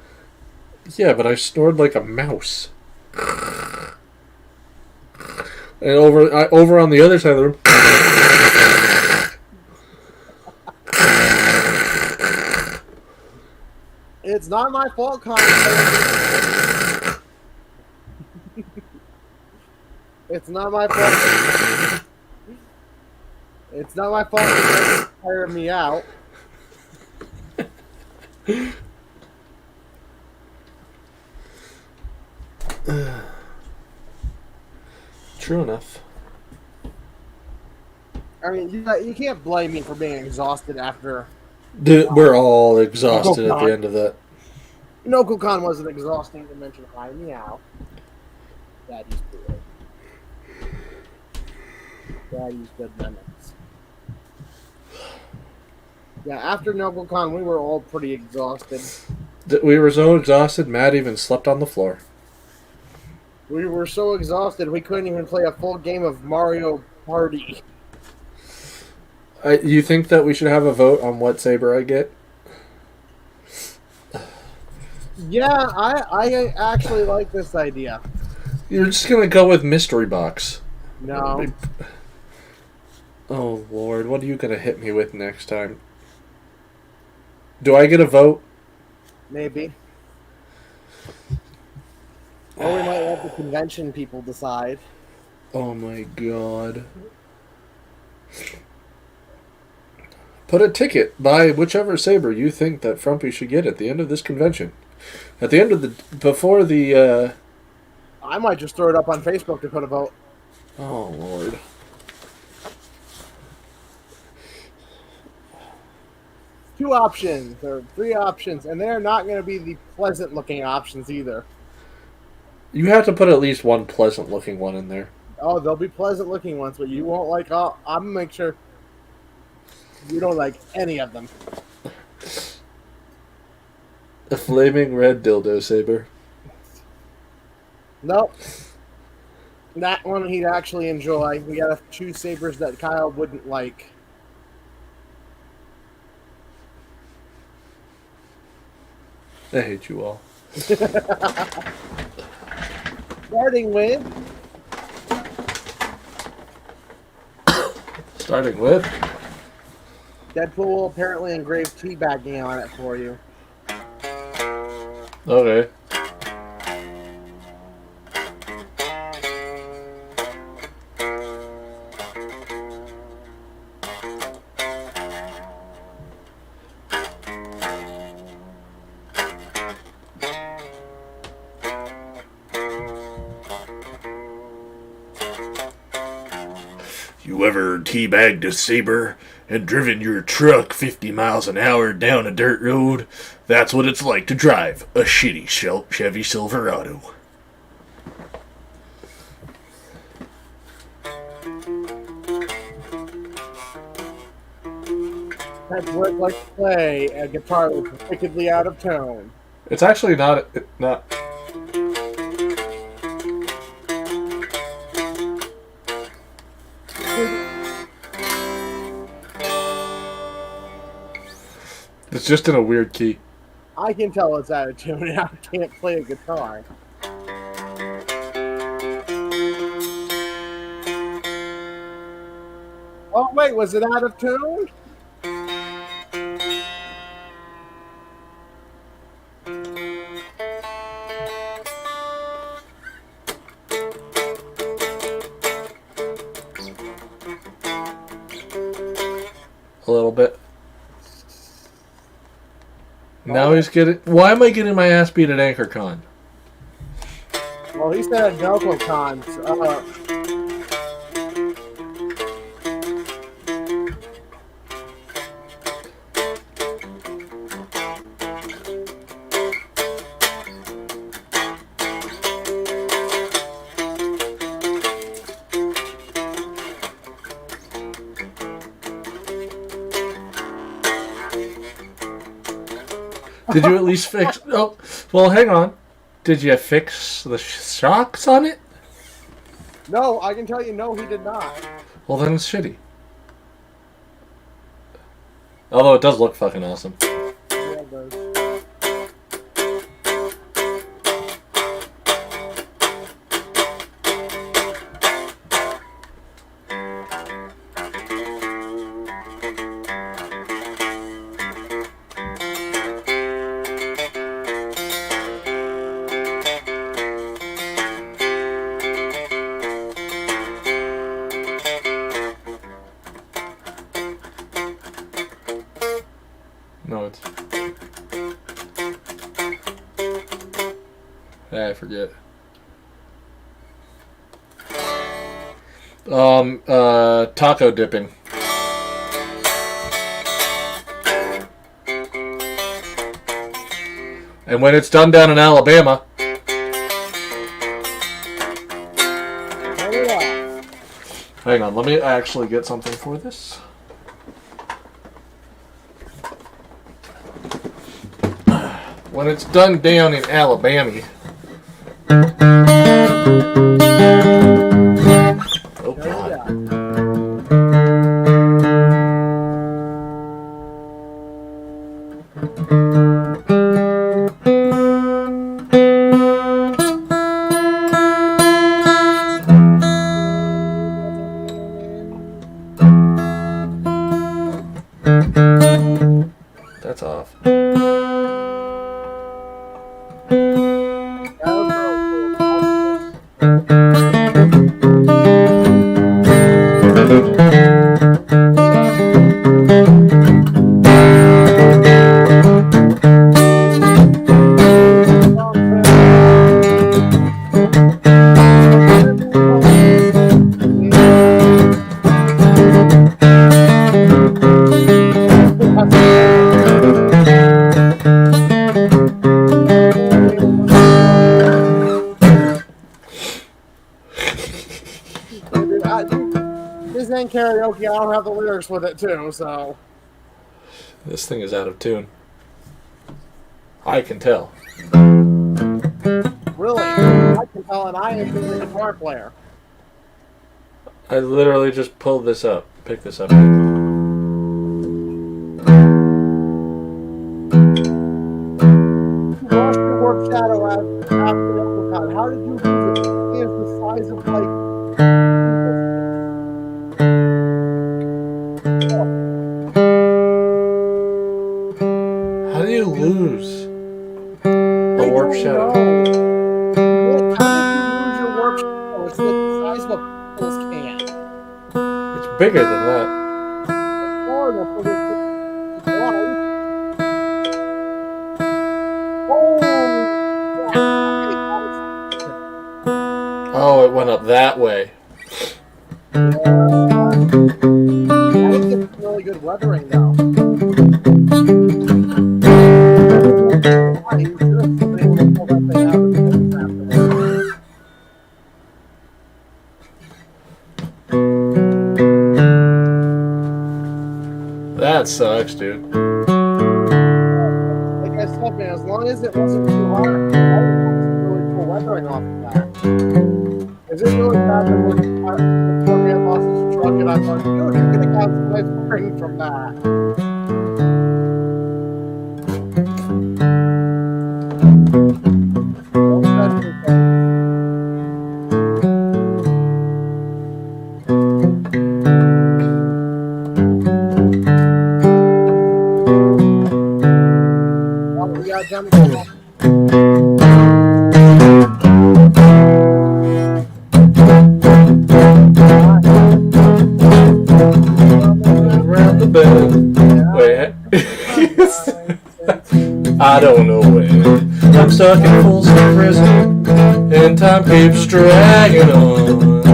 D: Yeah, but I snored like a mouse. And over on the other side of the room.
A: It's not my fault, Con. It's not my fault. It's not my fault for tiring me out.
D: True enough.
A: I mean, you can't blame me for being exhausted after.
D: We're all exhausted at
A: God.
D: the end of that.
A: NocoCon was an exhausting dimension high. Meow. Daddy's good. Daddy's good limits. Yeah, after NocoCon, we were all pretty exhausted.
D: We were so exhausted, Matt even slept on the floor.
A: We were so exhausted, we couldn't even play a full game of Mario Party.
D: You think that we should have a vote on what saber I get?
A: Yeah, I actually like this idea.
D: You're just gonna go with mystery box.
A: No.
D: Oh Lord, what are you gonna hit me with next time? Do I get a vote?
A: Maybe. Or we might let the convention people decide.
D: Oh my God. Put a ticket, buy whichever saber you think that Frumpy should get at the end of this convention. At the end of before the,
A: I might just throw it up on Facebook to put a vote.
D: Oh Lord.
A: Two options, or three options, and they're not going to be the pleasant looking options either.
D: You have to put at least one pleasant looking one in there.
A: Oh, they'll be pleasant looking ones, but you won't like all. I'm going to make sure you don't like any of them.
D: A flaming red dildo saber.
A: Nope. That one he'd actually enjoy. We gotta choose sabers that Kyle wouldn't like.
D: I hate you all.
A: Starting with Deadpool will apparently engrave teabagging on it for you.
D: Okay.
I: You ever teabagged a saber and driven your truck 50 miles an hour down a dirt road? That's what it's like to drive a shitty Chevy Silverado.
A: That's what it's like to play a guitar that's wickedly out of tone.
D: It's actually not. It's just in a weird key.
A: I can tell it's out of tune and I can't play a guitar. Oh wait, was it out of tune?
D: A little bit. Now he's getting. Why am I getting my ass beat at AnchorCon?
A: Well, he said at NocoCon.
D: Did you at least fix... Oh, well, hang on. Did you fix the shocks on it?
A: No, I can tell you, no, he did not.
D: Well, then it's shitty. Although it does look fucking awesome.
A: Yeah, it does.
D: No, it's... I forget. Taco dipping. And when it's done down in Alabama... Hang on, let me actually get something for this. When it's done down in Alabama. Oh, God. That's off.
A: This ain't karaoke. I don't have the lyrics with it too, so.
D: This thing is out of tune. I can tell.
A: Really, I can tell, and I am the guitar player.
D: I literally just pulled this up. Pick this up.
A: Lost your warp shadow after the uppercut. How did you lose it? It is the size of like.
D: How do you lose a warp shadow?
A: How did you lose your warp shadow? It's like the size of a pickles can.
D: It's bigger than that.
A: More than for this.
D: Oh, it went up that way.
A: I think it's really good weathering though. You should have been able to pull that thing out of the pictures afterwards.
D: That sucks, dude.
A: Like I said, man, as long as it wasn't too hard, I would have some really cool weathering off of that. Is it really bad that when the poor man lost his truck and I thought, dude, you could have got some nice weathering from that.
D: Around the bend. Wait. I don't know when. I'm stuck in Folsom Prison, and time keeps dragging on.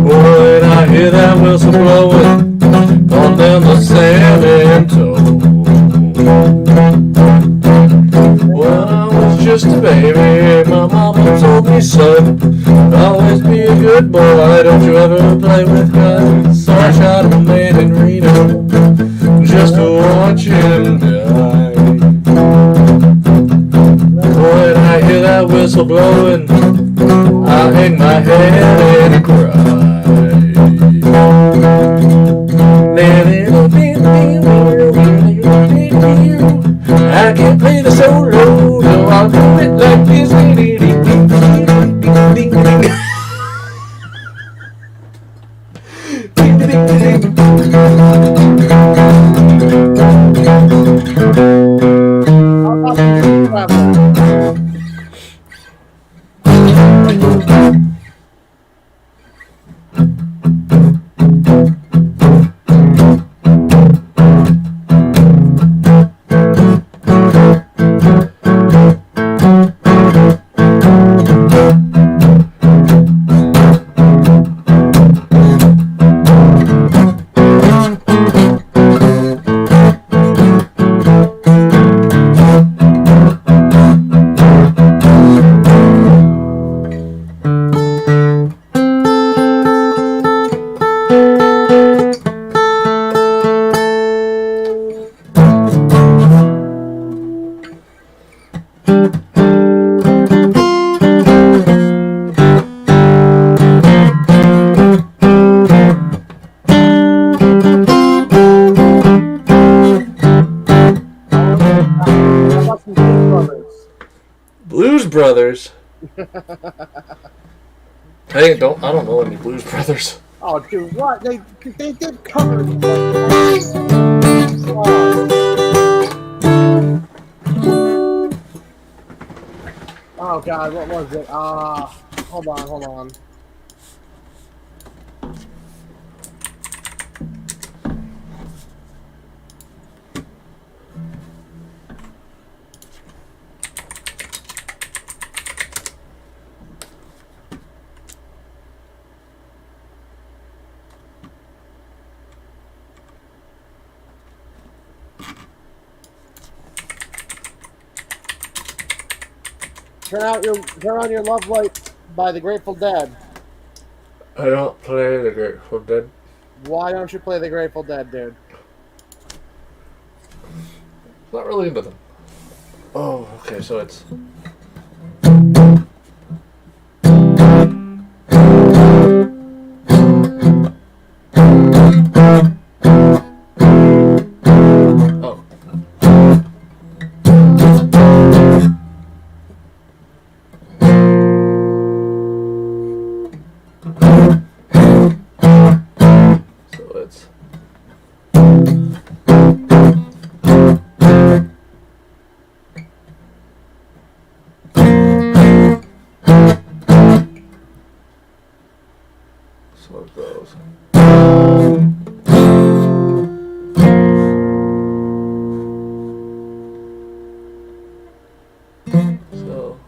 D: When I hear that whistle blowing on down the San Antonio. When I was just a baby, my mama told me, son, always be a good boy, don't you ever play with guns. So I shot a man in Reno just to watch him die. blowing, I hang my head and cry. I can't play the solo, no, I'll do it like this. Blues Brothers. I don't know any Blues Brothers.
A: Oh, dude, what? They did cover it. Oh God, what was it? Hold on. Turn on your love light by the Grateful Dead.
D: I don't play the Grateful Dead.
A: Why don't you play the Grateful Dead, dude?
D: Not really into them. Oh, okay, so it's... Oh. So it's... So it goes. So.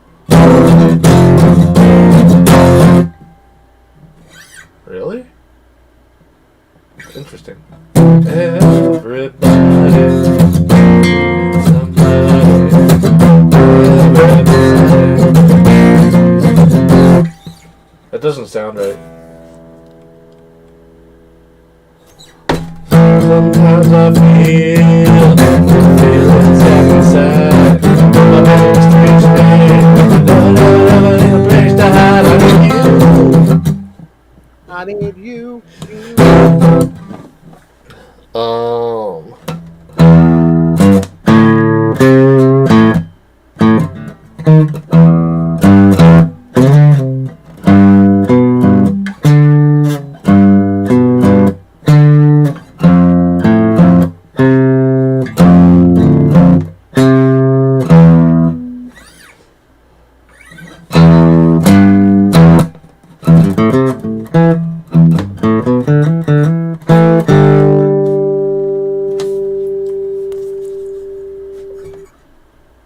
D: Really? Interesting. Everybody, that doesn't sound right. Sometimes I feel inside. My bones to reach me. Never need a place to hide.
A: I need you.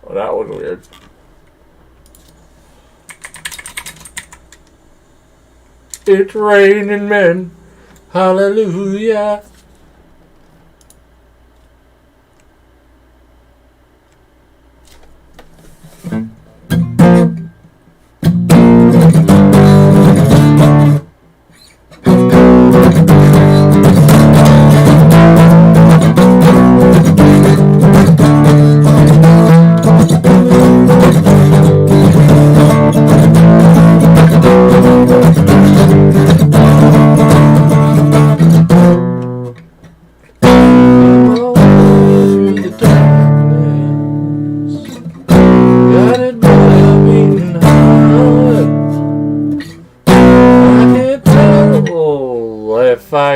D: Well, that was weird. It's raining men. Hallelujah.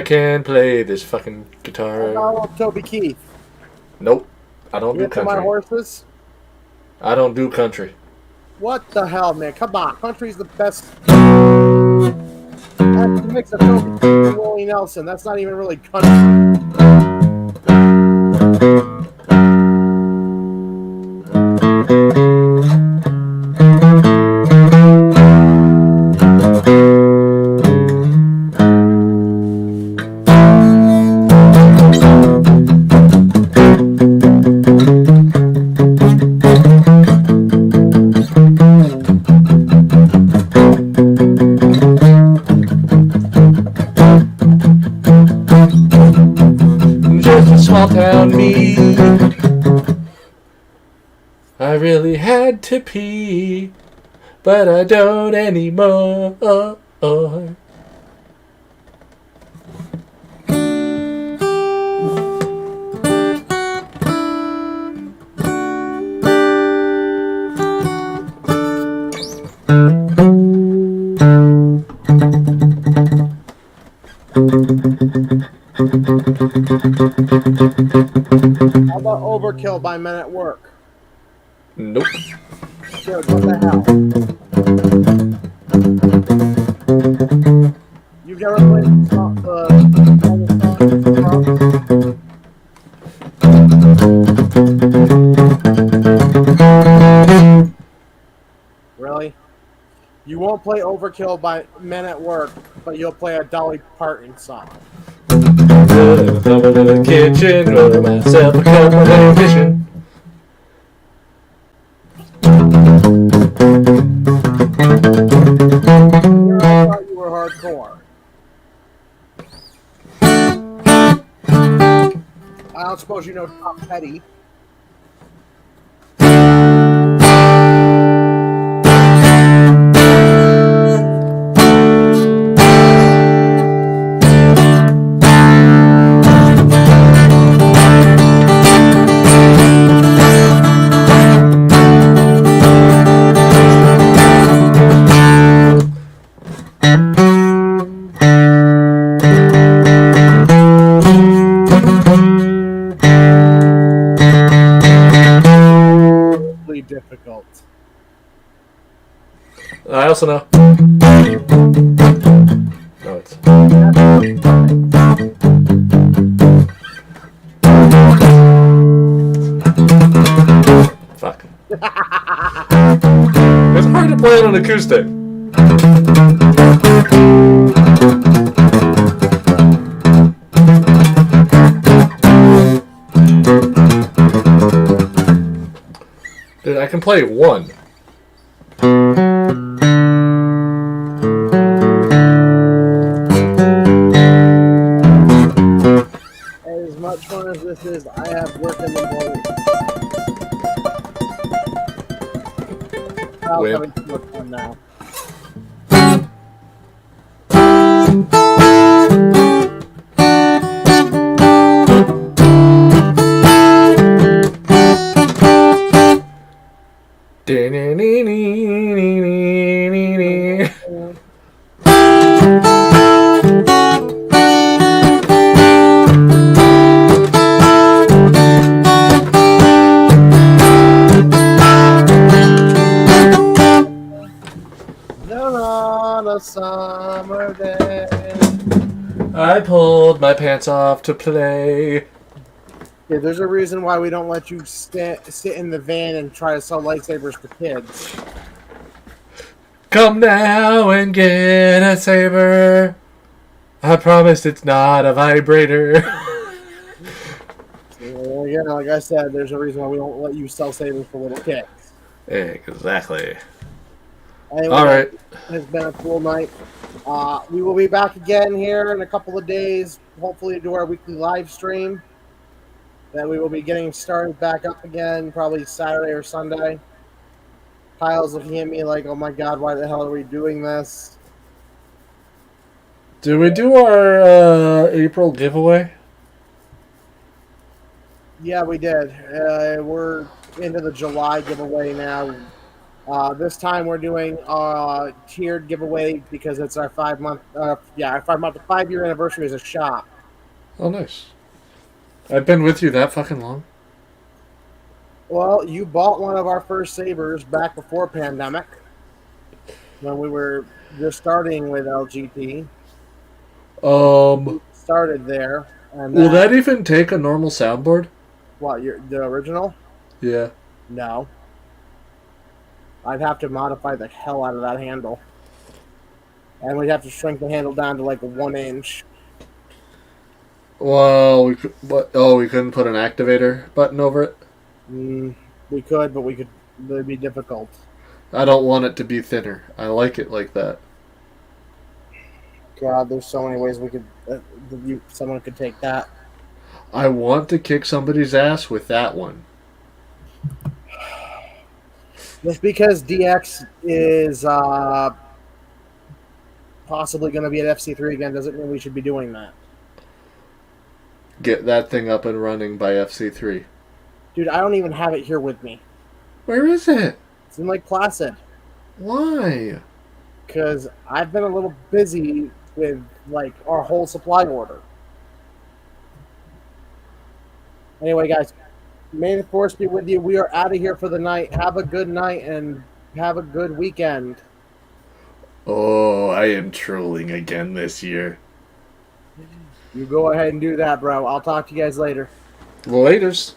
D: can play this fucking
A: How
D: guitar.
A: about Toby Keith?
D: Nope. I don't do
A: Whip of my
D: country.
A: horses?
D: I don't do country.
A: What the hell, man? Come on. Country's the best. That's a mix of Toby Keith and Willie Nelson. That's not even really country.
D: Just a small town me. I really had to pee, but I don't anymore.
A: How about Overkill by Men at Work?
D: Nope.
A: Dude, what the hell? You've never played the Really? You won't play Overkill by Men at Work, but you'll play a Dolly Parton song.
D: Over to the kitchen, roll myself a cup of ambition.
A: I thought you were hardcore. I don't suppose you know Tom Petty. Difficult.
D: I also know. No, it's. Fuck. It's hard to play it on acoustic. Dude, I can play one.
A: As much fun as this is, I have work in the morning. I'm
D: Wait.
A: having too much fun now. On a summer day.
D: I pulled my pants off to play.
A: Yeah, there's a reason why we don't let you sit in the van and try to sell lightsabers to kids.
D: Come now and get a saber. I promise it's not a vibrator.
A: Again, like I said, there's a reason why we don't let you sell sabers for little kids.
D: Exactly.
A: Anyway,
D: All right.
A: It has been a cool night. We will be back again here in a couple of days, hopefully to do our weekly live stream. Then we will be getting started back up again, probably Saturday or Sunday. Kyle's looking at me like, oh my god, why the hell are we doing this?
D: Did we do our April giveaway?
A: Yeah, we did. We're into the July giveaway now. This time we're doing a tiered giveaway because it's our 5 month, our 5 year anniversary as a shop.
D: Oh, nice. I've been with you that fucking long.
A: Well, you bought one of our first sabers back before pandemic when we were just starting with LGT. Started there, and
D: Will that even take a normal soundboard?
A: what? The original?
D: Yeah.
A: No. I'd have to modify the hell out of that handle, and we'd have to shrink the handle down to like 1 inch.
D: Well, we could. What? Oh, we couldn't put an activator button over it.
A: We could, but it'd be difficult.
D: I don't want it to be thinner. I like it like that.
A: God, there's so many ways we could. Someone could take that.
D: I want to kick somebody's ass with that one.
A: Just because DX is possibly going to be at FC3 again doesn't mean we should be doing that.
D: Get that thing up and running by FC3.
A: Dude, I don't even have it here with me.
D: Where is it?
A: It's in Lake Placid.
D: Why?
A: Because I've been a little busy with like our whole supply order. Anyway, guys, may the force be with you. We are out of here for the night. Have a good night and have a good weekend.
I: Oh, I am trolling again this year.
A: You go ahead and do that, bro. I'll talk to you guys later.
D: Laters.